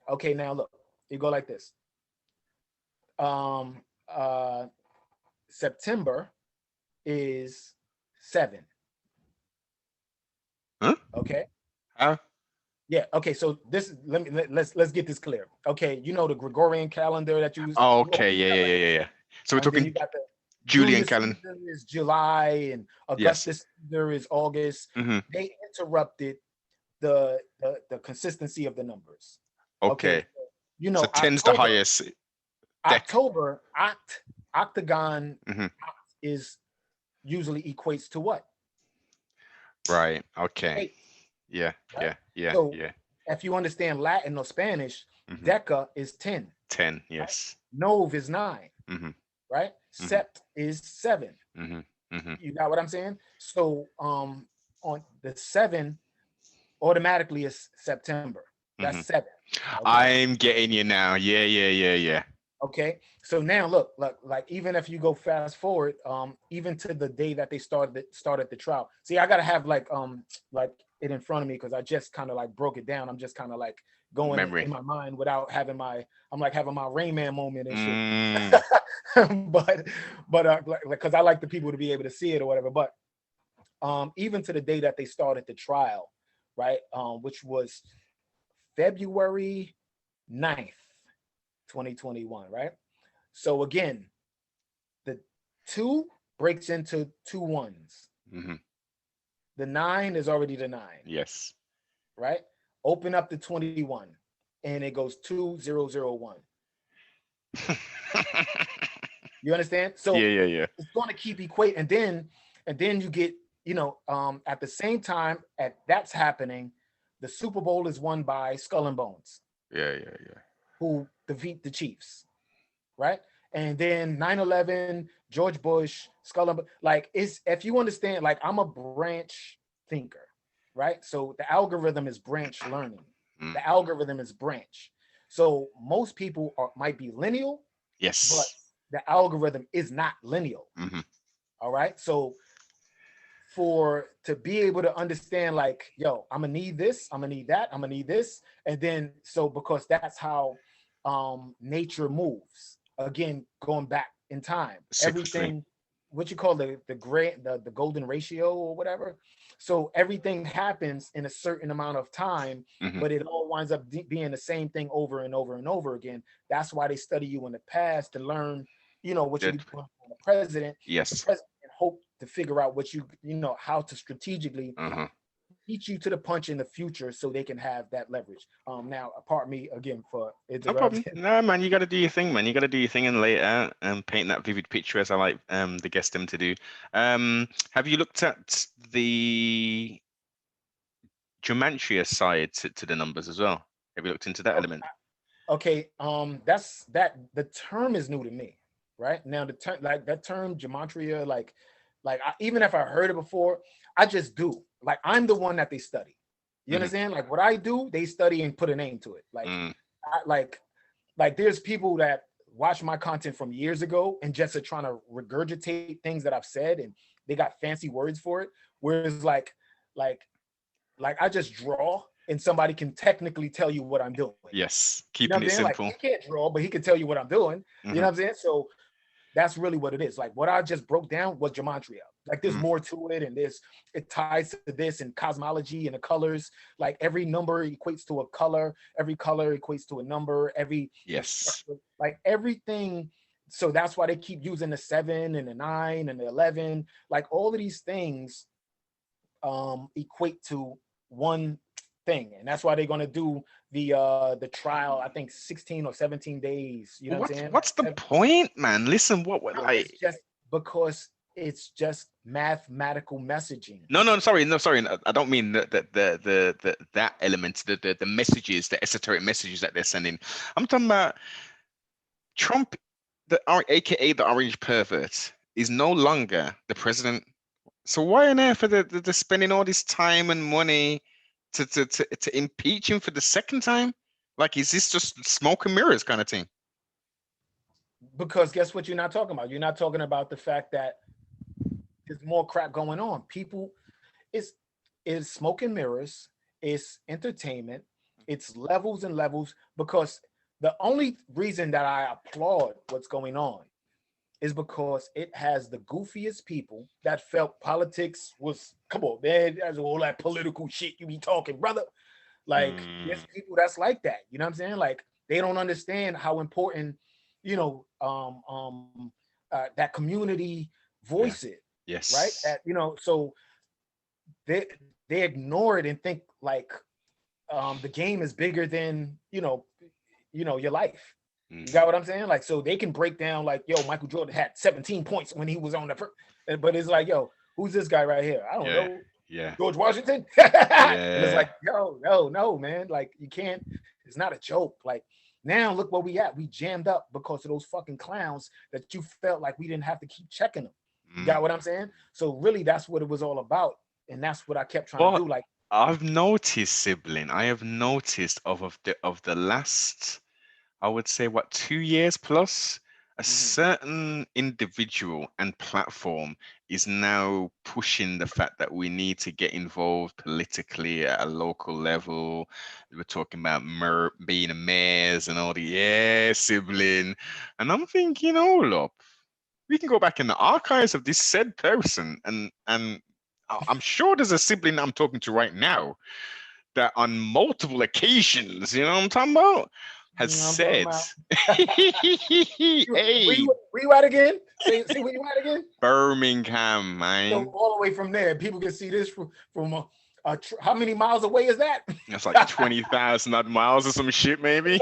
Okay, now look, you go like this. Um September is 7. Huh? Okay. How? Yeah. Okay. So let's get this clear. Okay. You know the Gregorian calendar that Oh, you okay. Yeah, yeah, yeah, yeah, yeah. So we're and then talking you got the Julian Julius calendar. Caesar is July and Yes. Augustus Caesar is August. Hmm. They interrupted the consistency of the numbers. Okay. Okay. You So know, 10's the highest deck. octagon Hmm. is usually equates to what? Right. Okay. 8, Yeah. right? Yeah. Yeah. So Yeah. if you understand Latin or Spanish, Hmm. deca is 10, 10. right? Yes. Nove is 9, Hmm. right? Hmm. Sept is 7. Hmm. Hmm. You got what I'm saying? So on the 7 automatically is September. That's Hmm. 7. Okay. I'm getting you now. Yeah. Yeah. Yeah. Yeah. Okay. So now look, like even if you go fast forward, even to the day that they started the trial. See, I gotta have like it in front of me because I just kind of like broke it down. I'm just kind of like going Memory. in my mind without having I'm like having my Rain Man moment and shit. Mm. but because I like the people to be able to see it or whatever. But even to the day that they started the trial, right? Which was February 9th, 2021, right? So again, the 2 breaks into 2 1s. Hmm. The 9 is already the 9, Yes. right? Open up the 21 and it goes 2001. You understand? So Yeah. Yeah. Yeah. it's going to keep equate and then you get, at the same time that's happening, the Super Bowl is won by Skull and Bones, Yeah. Yeah. Yeah. who defeat the Chiefs, right? And then 9/11, George Bush, like it's if you understand, like I'm a branch thinker, right? So the algorithm is branch learning. Mm. The algorithm is branch. So most people might be lineal, but Yes. the algorithm is not lineal. Hmm. All right. So for to be able to understand, like, yo, I'm gonna need this, I'm gonna need that, I'm gonna need this, and then so because that's how nature moves. Again, going back in time, Cyclically. everything, what you call the golden ratio or whatever. So everything happens in a certain amount of time, Hmm. but it all winds up being the same thing over and over and over again. That's why they study you in the past to learn, what you That, be doing for the yes. president, and hope to figure out what how to strategically Uh-huh. beat you to the punch in the future so they can have that leverage. Now, pardon me again for No problem. interrupting. No, man, you got to do your thing, man. You got to do your thing and lay it out and paint that vivid picture as I like the guest them to do. Have you looked at the gematria side to the numbers as well? Have you looked into that element? Okay, that's that. The term is new to me, right? Now the term, like that term gematria, like even if I heard it before, I just do. Like I'm the one that they study. You Hmm. understand? Like what I do, they study and put a name to it. Like, Mm. like there's people that watch my content from years ago and just are trying to regurgitate things that I've said, and they got fancy words for it. Whereas like like I just draw and somebody can technically tell you what I'm doing. Yes, You know what keeping I'm it saying? Like he simple. can't draw, but he can tell you what I'm doing. You Hmm. know what I'm saying? So that's really what it is. Like what I just broke down was gematria. Like there's Mm. more to it, and it ties to this and cosmology and the colors. Like every number equates to a color, every color equates to a number, every Yes. structure, like everything. So that's why they keep using the 7 and the 9 and the 11. Like all of these things equate to one thing, and that's why they're gonna do the trial. I think 16 or 17 days. You know what I'm saying? Like What's the point, man? Listen, what no, it's like just because it's just mathematical messaging. no, sorry, no, sorry. No, I don't mean that element, the messages, the esoteric messages that they're sending. I'm talking about Trump, AKA the orange pervert, is no longer the president. So why on earth are they spending all this time and money to impeach him for the second time? Like, is this just smoke and mirrors kind of thing? Because guess what? You're not talking about. You're not talking about the fact that there's more crap going on. People, it's it's smoke and mirrors. It's entertainment. It's levels and levels. Because the only reason that I applaud what's going on is because it has the goofiest people that felt politics was, come on, man, that's all that political shit you be talking, brother. Like, Mm, there's people that's like that. You know what I'm saying? Like, they don't understand how important, you know, that community voice yeah. is, right? Yes. That, so they they ignore it and think like the game is bigger than your life. You got Hmm. what I'm saying? Like, so they can break down like, yo, Michael Jordan had 17 points when he was on the first, but it's like, yo, who's this guy right here? I don't Yeah. know. Yeah. George Washington. And it's Yeah. like, yo, no, man. Like, you can't, it's not a joke. Like, now look where we at. We jammed up because of those fucking clowns that you felt like we didn't have to keep checking them. You Mm. got what I'm saying? So really that's what it was all about. And that's what I kept trying to But do. Like, I've noticed, sibling, I have noticed of the last, I would say, what, 2 years plus, a mhm. certain individual and platform is now pushing the fact that we need to get involved politically at a local level. We're talking about being a mayors and all the, yeah, sibling. And I'm thinking, hold up, we can go back in the archives of this said person, and I'm sure there's a sibling I'm talking to right now that on multiple occasions, you know what I'm talking about, has You know what I'm talking said, about? Where hey, you at again? Say where you at again? Birmingham, So man. all the way from there, people can see this from how many miles away is that? That's like 20,000 odd miles or some shit, maybe.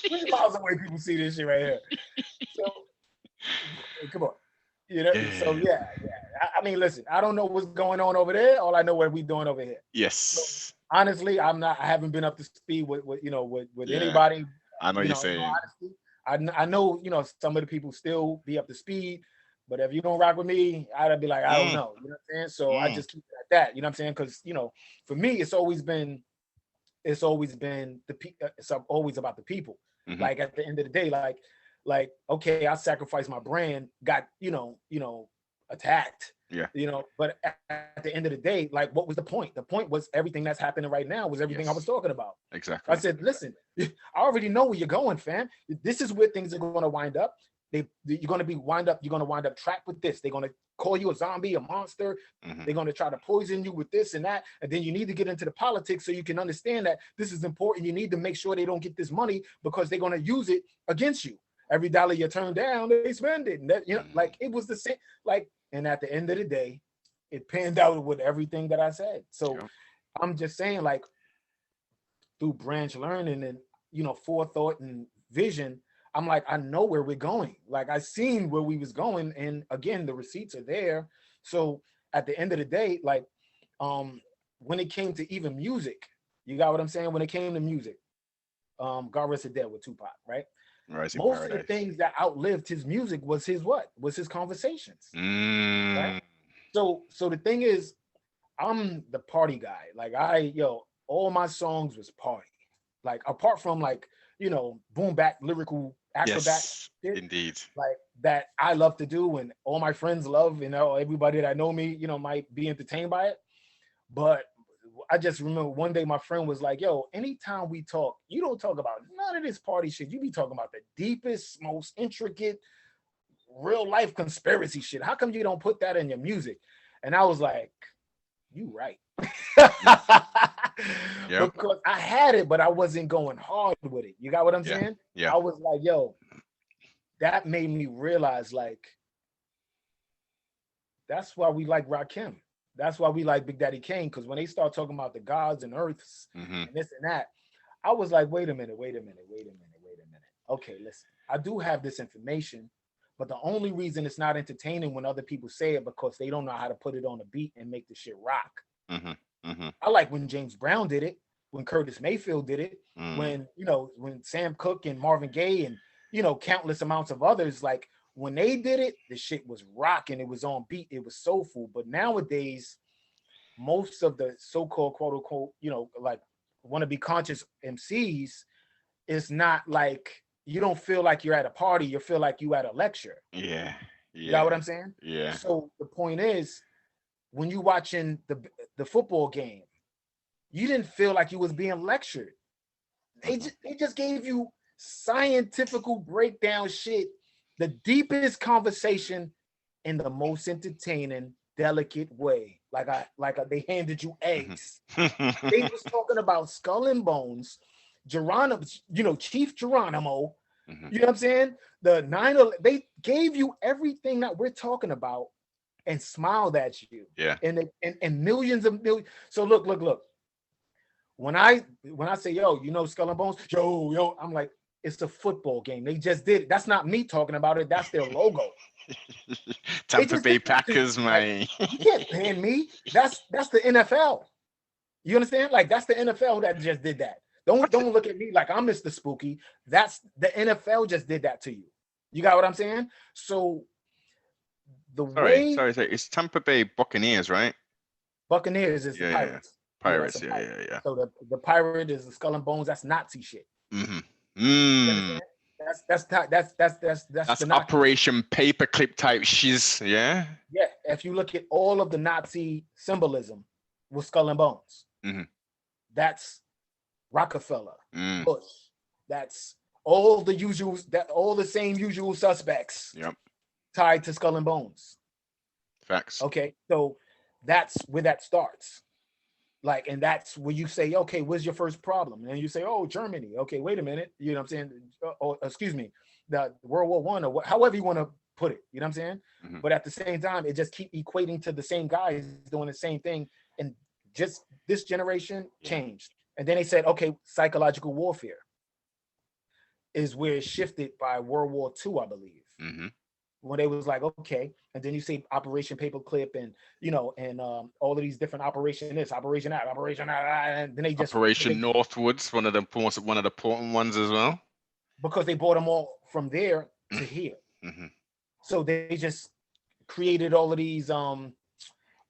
3 miles away, people see this shit right here. So come on, So Yeah. yeah. I mean, listen, I don't know what's going on over there. All I know what we doing over here. So Yes. honestly, I'm not. I haven't been up to speed with with Yeah, anybody. I know you're You know, saying. honestly, I know some of the people still be up to speed, but if you don't rock with me, I'd be like, I don't Mm, know. You know what I'm saying? So I mm, just keep it at that. You know what I'm saying? Because for me, it's always been it's always about the people. hmm. Like at the end of the day, like okay, I sacrificed my brand, got attacked, Yeah, but at the end of the day, like what was the point? The point was everything that's happening right now was everything I was yes, talking about. I exactly. said, listen, I already know where you're going, fam. This is where things are going to wind up. You're going to wind up trapped with this. They're going to call you a zombie, a monster. Hmm. They're going to try to poison you with this and that. And then you need to get into the politics so you can understand that this is important. You need to make sure they don't get this money because they're going to use it against you. Every dollar you turn down, they spend it. And that, Hmm. like it was the same. Like, and at the end of the day, it panned out with everything that I said. So Yep. I'm just saying, like, through branch learning and forethought and vision, I'm like, I know where we're going. Like, I seen where we was going, and again, the receipts are there. So at the end of the day, like, um when it came to even music, you got what I'm saying? When it came to music, God Rest the Dead with Tupac, right? Rise in Most of the paradise. things that outlived his music was his what? Was his conversations, right? Mm, So the thing is, I'm the party guy. Like, all my songs was party. Like, apart from, like, boom back lyrical acrobat yes, shit, indeed. like that I love to do and all my friends love, everybody that know me, might be entertained by it. But I just remember one day my friend was like, yo, anytime we talk, you don't talk about none of this party shit. You be talking about the deepest, most intricate, real life conspiracy shit. How come you don't put that in your music? And I was like, you right. Mm, yep. Because I had it, but I wasn't going hard with it. You got what I'm Yeah. saying? Yeah. I was like, yo, that made me realize, like, that's why we like Rakim. That's why we like Big Daddy Kane. Because when they start talking about the gods and earths Hmm. and this and that, I was like, wait a minute, wait a minute, wait a minute, wait a minute. Okay, listen, I do have this information, but the only reason it's not entertaining when other people say it because they don't know how to put it on a beat and make the shit rock. Hmm. Hmm. I like when James Brown did it, when Curtis Mayfield did it, Mm, when Sam Cooke and Marvin Gaye and countless amounts of others, like when they did it, the shit was rocking, it was on beat, it was soulful. But nowadays, most of the so-called quote unquote, like want to be conscious MCs, is not like, you don't feel like you're at a party, you feel like you at a lecture. yeah. You got Yeah. what I'm saying? Yeah. So the point is, when you watching the football game, you didn't feel like you was being lectured. Hmm. They just gave you scientifical breakdown shit, the deepest conversation in the most entertaining, delicate way. They handed you Hmm. eggs. They was talking about Skull and Bones, Geronimo, Chief Geronimo. Hmm. You know what I'm saying? The 9 they gave you everything that we're talking about and smiled at you. Yeah. And millions of millions. So look. When I say, yo, Skull and Bones, yo, I'm like, it's a football game. They just did it. That's not me talking about it. That's their logo. They Tampa just did Bay that to you. Packers, Like, man. you can't ban me. That's the NFL. You understand? Like, that's the NFL that just did that. Don't What? don't look at me like I'm Mr. Spooky. That's the NFL just did that to you. You got what I'm saying? So the Sorry, way sorry, sorry. It's Tampa Bay Buccaneers, right? Buccaneers is the Yeah, yeah, yeah. Pirates. Yeah, that's a Pirates. Yeah, pirate. yeah, yeah. So the pirate is the Skull and Bones. That's Nazi shit. Hmm. You Mm. understand? That's That's the Nazi shit. Operation Paperclip type shiz. Yeah. Yeah, if you look at all of the Nazi symbolism with Skull and Bones, Hmm. that's Rockefeller, Mm. Bush. That's all the same usual suspects Yep. tied to Skull and Bones. Facts. Okay, so that's where that starts. Like, and that's where you say, okay, what's your first problem? And you say, oh, Germany. Okay, wait a minute. You know what I'm saying? Or excuse me, the World War One, or however you want to put it. You know what I'm saying? Hmm. But at the same time, it just keep equating to the same guys doing the same thing, and just this generation Yeah. changed. And then they said, okay, psychological warfare is where it shifted by World War II, I believe. Hmm. when they was like, okay, and then you see Operation Paperclip and and all of these different Operation this, Operation that, Operation that, and then they just Operation Northwoods, one of the important ones as well. because they brought them all from there to Mm-hmm. here. Mm-hmm. So they just created all of these NASA.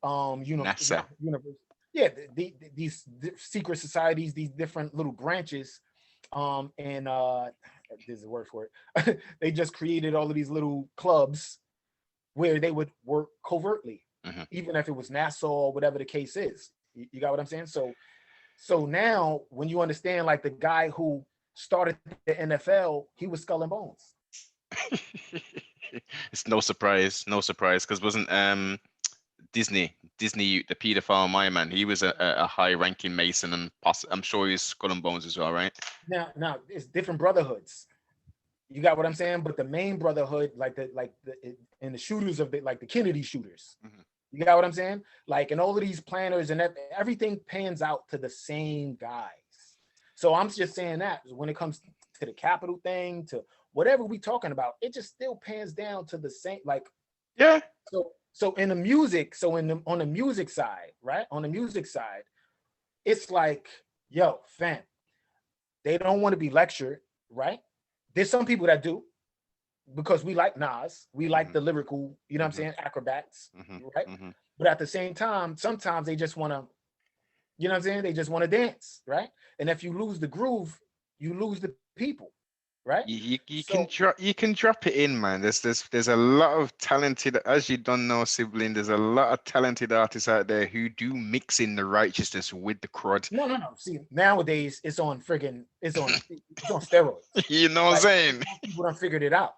not universe, yeah, these secret societies, these different little branches, and there's a word for it. They just created all of these little clubs where they would work covertly, Mm-hmm. even if it was NASA or whatever the case is. You got what I'm saying? So now when you understand, like the guy who started the NFL, he was Skull and Bones. It's no surprise, because wasn't Disney the pedophile my man? He was a high-ranking Mason, and I'm sure he's Skull and Bones as well, right? Now it's different brotherhoods. You got what I'm saying? But the main brotherhood, and the shooters of like the Kennedy shooters. Mm-hmm. You got what I'm saying? Like, and all of these planners and everything pans out to the same guys. So I'm just saying that when it comes to the capital thing, to whatever we talking about, it just still pans down to the same. Like, Yeah. so in the music, on the music side, right? On the music side, it's like, yo, fam, they don't want to be lectured, right? There's some people that do, because we like Nas, we like the lyrical, you know what I'm saying, acrobats, right? Mm-hmm. But at the same time, sometimes they just want to, you know what I'm saying, they just want to dance, right? And if you lose the groove, you lose the people, right? You So can drop it in, man. There's a lot of talented, as you don't know, sibling. There's a lot of talented artists out there who do mix in the righteousness with the crud. no. See, nowadays it's on steroids. You know what I'm Like, saying? people done figured it out.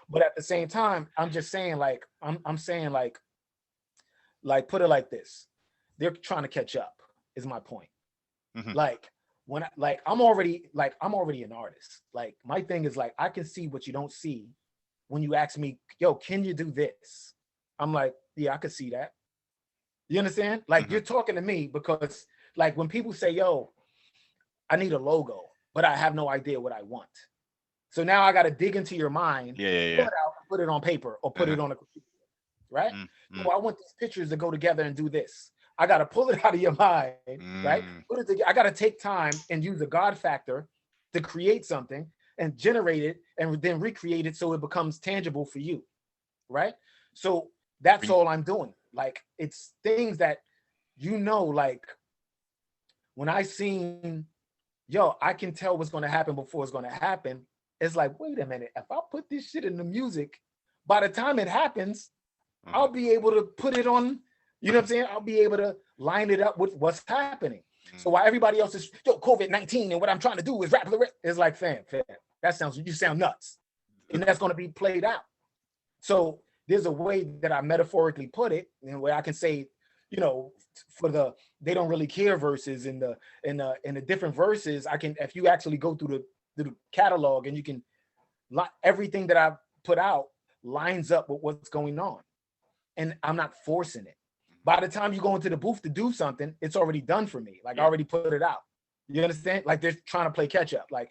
But at the same time, I'm just saying, like, I'm saying, like put it like this: they're trying to catch up. Is my point. Mm-hmm. Like when I'm already an artist. Like my thing is, like, I can see what you don't see when you ask me, yo, can you do this? I'm like, yeah, I could see that. You understand? Like, you're talking to me because, like, when people say, yo, I need a logo, but I have no idea what I want. So now I got to dig into your mind, pull Yeah. it out, put it on paper, or put it on a computer, right? So I want these pictures to go together and do this. I got to pull it out of your mind, right? Put it together. I got to take time and use a God factor to create something and generate it and then recreate it so it becomes tangible for you, right? So that's all I'm doing. Like, it's things that, like, when I seen, yo, I can tell what's going to happen before it's going to happen. It's like, wait a minute, if I put this shit in the music, by the time it happens, I'll be able to put it on, you know what I'm saying? I'll be able to line it up with what's happening. So while everybody else is, yo, COVID-19, and what I'm trying to do is rap, it's like, fam, you sound nuts. And that's going to be played out. So there's a way that I metaphorically put it, and where I can say, for they don't really care verses in the different verses, I can, if you actually go through the catalog, and you can, everything that I put out lines up with what's going on, and I'm not forcing it. By the time you go into the booth to do something, it's already done for me. Like, I already put it out. You understand? Like, they're trying to play catch up. Like,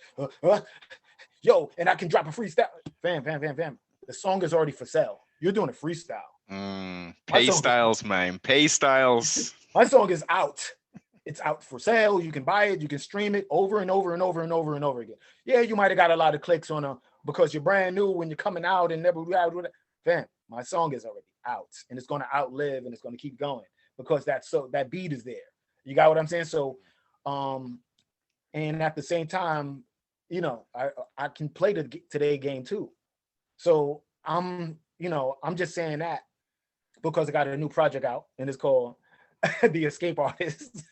yo, and I can drop a freestyle. Fam. The song is already for sale. You're doing a freestyle. Pay styles, man. Pay styles. My song is out. It's out for sale. You can buy it. You can stream it over and over and over and over and over again. Yeah, you might have got a lot of clicks on because you're brand new when you're coming out and never. Fam, my song is already out, and it's going to outlive, and it's going to keep going because that beat is there. You got what I'm saying? So, and at the same time, I can play the today game too. So I'm just saying that because I got a new project out, and it's called the Escape Artist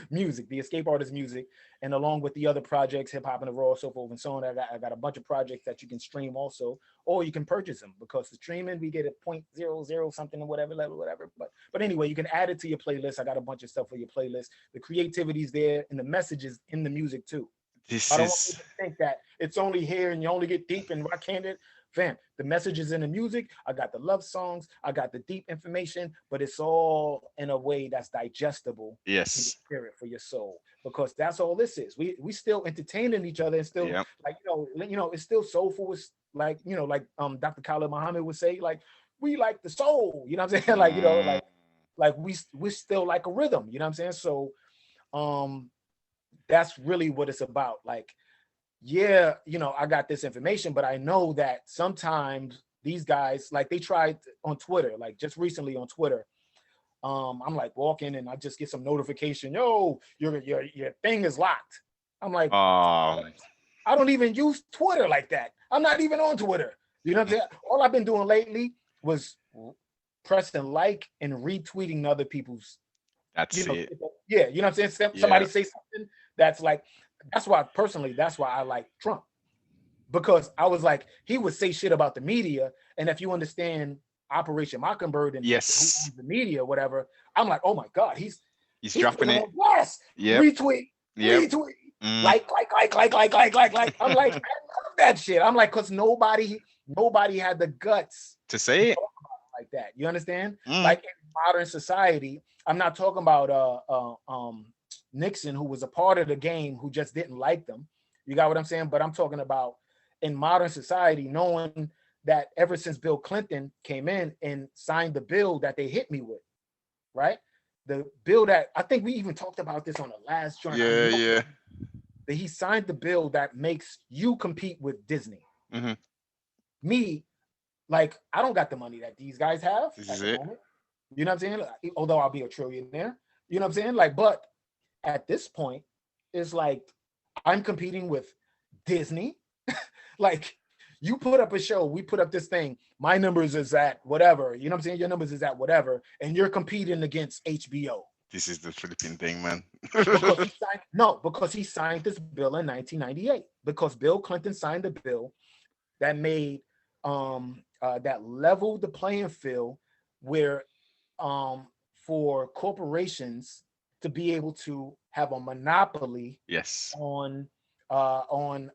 Music, the Escape Artist Music, and along with the other projects, Hip Hop and the Raw, so forth and so on. I got a bunch of projects that you can stream also, or you can purchase them, because the streaming we get a 0.00 something or whatever level, whatever. But anyway, you can add it to your playlist. I got a bunch of stuff for your playlist. The creativity's there, and the messages in the music too. I don't want people to think that it's only here and you only get deep and rock handed. Fam, the messages in the music, I got the love songs, I got the deep information, but it's all in a way that's digestible. Yes. For your spirit, for your soul. because that's all this is. We still entertaining each other and still Yep. like it's still soulful. It's like Dr. Khalid Muhammad would say, like, we like the soul, you know what I'm saying? Like, Mm, like we still like a rhythm, you know what I'm saying? So that's really what it's about. Like, yeah, I got this information, but I know that sometimes these guys, like, they tried on Twitter, like just recently on Twitter. I'm like walking and I just get some notification, yo, your thing is locked. I'm like, oh, I don't even use Twitter like that. I'm not even on Twitter. You know what I'm saying? All I've been doing lately was pressing like and retweeting other people's, that's it. yeah, you know what I'm saying? Somebody Yeah. say something that's like, that's why I like Trump. Because I was like, he would say shit about the media. And if you understand Operation Mockingbird and who Yes. owns the media, whatever, I'm like, oh my God, He's he's dropping putting it. on blast. Yep. Retweet, Yep. retweet, Mm. like. I'm like, I love that shit. I'm like, because nobody had the guts To to say it. talk about it like that. You understand? Mm. Like in modern society, I'm not talking about Nixon, who was a part of the game, who just didn't like them. You got what I'm saying? But I'm talking about in modern society, knowing that ever since Bill Clinton came in and signed the bill that they hit me with, right? The bill that I think we even talked about this on the last joint. I Yeah. know Yeah. that he signed the bill that makes you compete with Disney. Hmm. Me, like, I don't got the money that these guys have This at is the it. moment. You know what I'm saying? Like, although I'll be a trillionaire, you know what I'm saying? Like, but at this point, it's like I'm competing with Disney. Like, you put up a show, we put up this thing, my numbers is at whatever, you know what I'm saying? Your numbers is at whatever, and you're competing against HBO. This is the Philippine thing, man. Because he signed this bill in 1998. Because Bill Clinton signed a bill that made that leveled the playing field where for corporations to be able to have a monopoly Yes. on on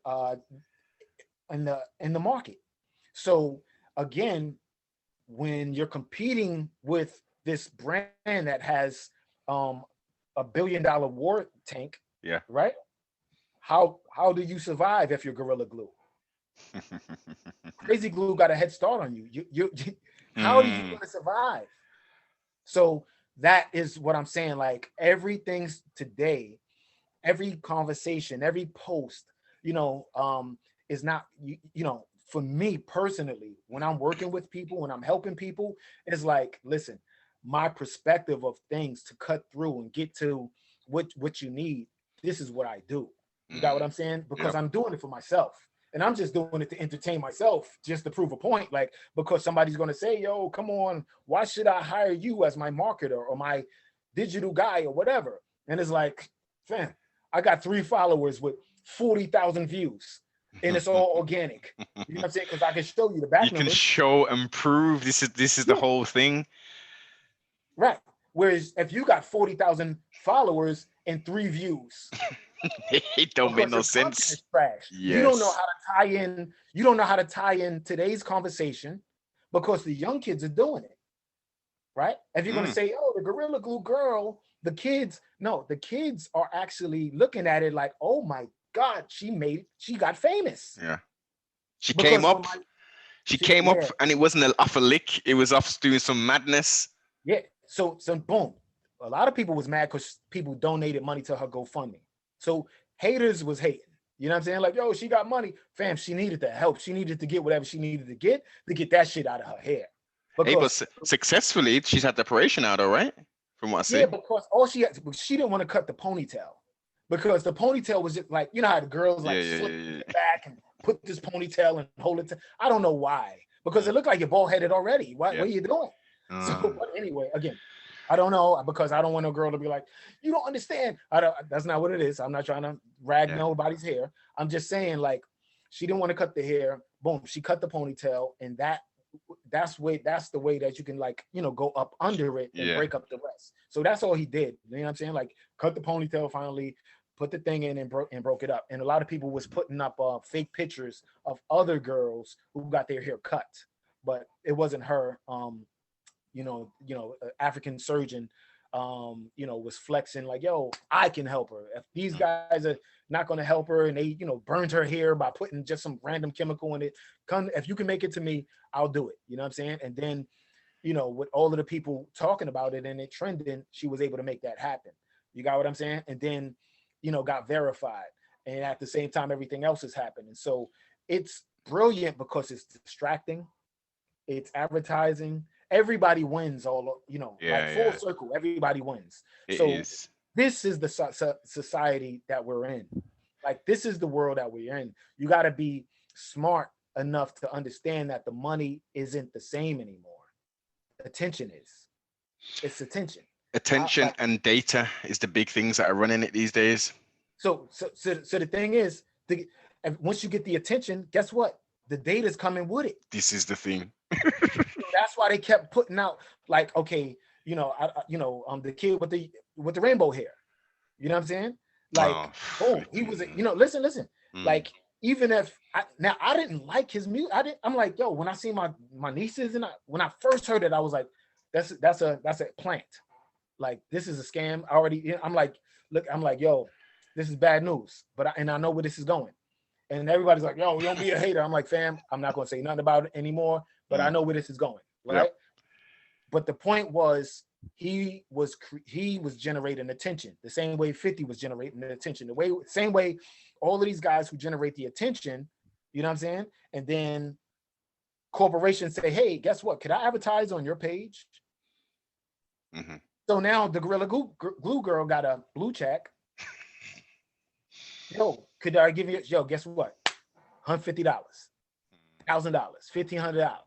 in the market. So again, when you're competing with this brand that has $1 billion war tank, Yeah. right? How do you survive if you're Gorilla Glue? Crazy Glue got a head start on you. How do you Mm. going to survive? So that is what I'm saying. Like, everything's today, every conversation, every post, is not for me personally, when I'm working with people, when I'm helping people, it's like, listen, my perspective of things to cut through and get to what you need, this is what I do. You got what Mm. I'm saying? Because Yep. I'm doing it for myself. And I'm just doing it to entertain myself, just to prove a point. Like, because somebody's gonna say, yo, come on, why should I hire you as my marketer or my digital guy or whatever? And it's like, fam, I got 3 followers with 40,000 views, and it's all organic. You know what I'm saying? Because I can show you the back You can numbers. show and prove this is the Yeah, whole thing. right. Whereas if you got 40,000 followers and 3 views, It don't make because no your content sense. is trash, you don't know Yes. how to tie in. You don't know how to tie in today's conversation because the young kids are doing it, right? If you're gonna Mm. say, "Oh, the Gorilla Glue girl," the kids, no, the kids are actually looking at it like, "Oh my God, she got famous." Yeah. She came Because for up. my, She came up, yeah, and it wasn't off a lick. It was off doing some madness. yeah. So boom, a lot of people was mad because people donated money to her GoFundMe. So haters was hating. You know what I'm saying? Like, yo, she got money, fam. She needed the help. She needed to get whatever she needed to get that shit out of her hair. Hey, but Because successfully, she's had the operation out, all right, from what I yeah, see. because all she didn't want to cut the ponytail because the ponytail was just like, how the girls Yeah, like yeah, flip yeah, it back and put this ponytail and hold it. I don't know why, because yeah. it looked like you're bald headed already. What Yeah. are you doing? So, Uh, but anyway, again, I don't know, because I don't want no girl to be like, you don't understand. I don't. That's not what it is. I'm not trying to rag yeah. nobody's hair. I'm just saying, like, she didn't want to cut the hair. Boom, she cut the ponytail, and that's the way that you can, like, go up under it and Yeah. break up the rest. So that's all he did. You know what I'm saying? Like, cut the ponytail finally, put the thing in and broke it up. And a lot of people was putting up fake pictures of other girls who got their hair cut, but it wasn't her. African surgeon was flexing like, yo, I can help her. If these Mm. guys are not going to help her and they, burned her hair by putting just some random chemical in it, come, if you can make it to me, I'll do it. You know what I'm saying? And then, with all of the people talking about it and it trending, she was able to make that happen. You got what I'm saying? And then, got verified. And at the same time, everything else is happening. So it's brilliant because it's distracting, it's advertising. Everybody wins like Yeah, full yeah, circle, everybody wins. it So is. this is the society that we're in. Like, this is the world that we're in. You got to be smart enough to understand that the money isn't the same anymore. Attention is. It's attention. Attention Like, and data is the big things that are running it these days. so the thing is, and once you get the attention, guess what? The data's coming with it. This is the thing. So that's why they kept putting out, like, okay, the kid with the rainbow hair. You know what I'm saying? Oh, Like, boom, he was, flipping. listen. Mm. Like, even if I didn't like his music, I'm like, yo, when I see my nieces and when I first heard it, I was like, that's a plant. Like, this is a scam. I already, I'm like, look, I'm like, yo, this is bad news. But I know where this is going. And everybody's like, yo, don't be a hater. I'm like, fam, I'm not gonna say nothing about it anymore. But I Mm. know where this is going, Yep. right? But the point was, he was generating attention the same way 50 was generating the attention, same way all of these guys who generate the attention, you know what I'm saying? And then corporations say, hey, guess what? Could I advertise on your page? Hmm. So now the Gorilla Glue girl got a blue check. Yo, could I give you? Yo, guess what? $150, $1,000, $1,500,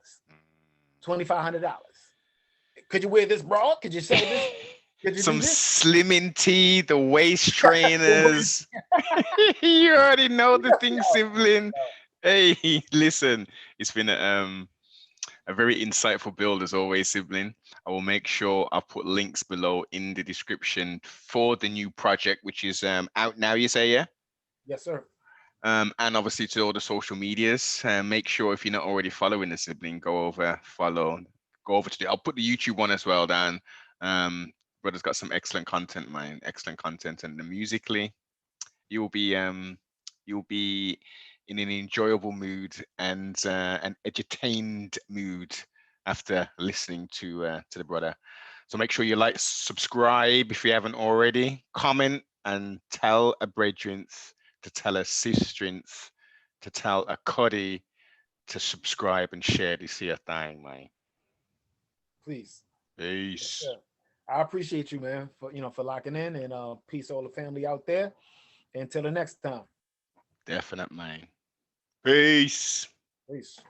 $2,500. Could you wear this bra? Could you sell this? Could you do Some this? slimming tee, the waist trainers. You already know the thing, sibling. Hey, listen, it's been a very insightful build as always, sibling. I will make sure I put links below in the description for the new project, which is out now, you say, yeah? Yes, sir. And obviously to all the social medias. Make sure if you're not already following the sibling, go over, follow, go over to I'll put the YouTube one as well, Dan. Brother's got some excellent content, man. Excellent content. And the musically, you'll be um you'll be in an enjoyable mood and an entertained mood after listening to the brother. So make sure you like, subscribe if you haven't already, comment, and tell a brethren to tell a sister to tell a cuddy to subscribe and share this here thing, man. Please. Yes, Peace. sir. I appreciate you, man, for locking in, and peace all the family out there. Until the next time. Definite, man. Peace. Peace.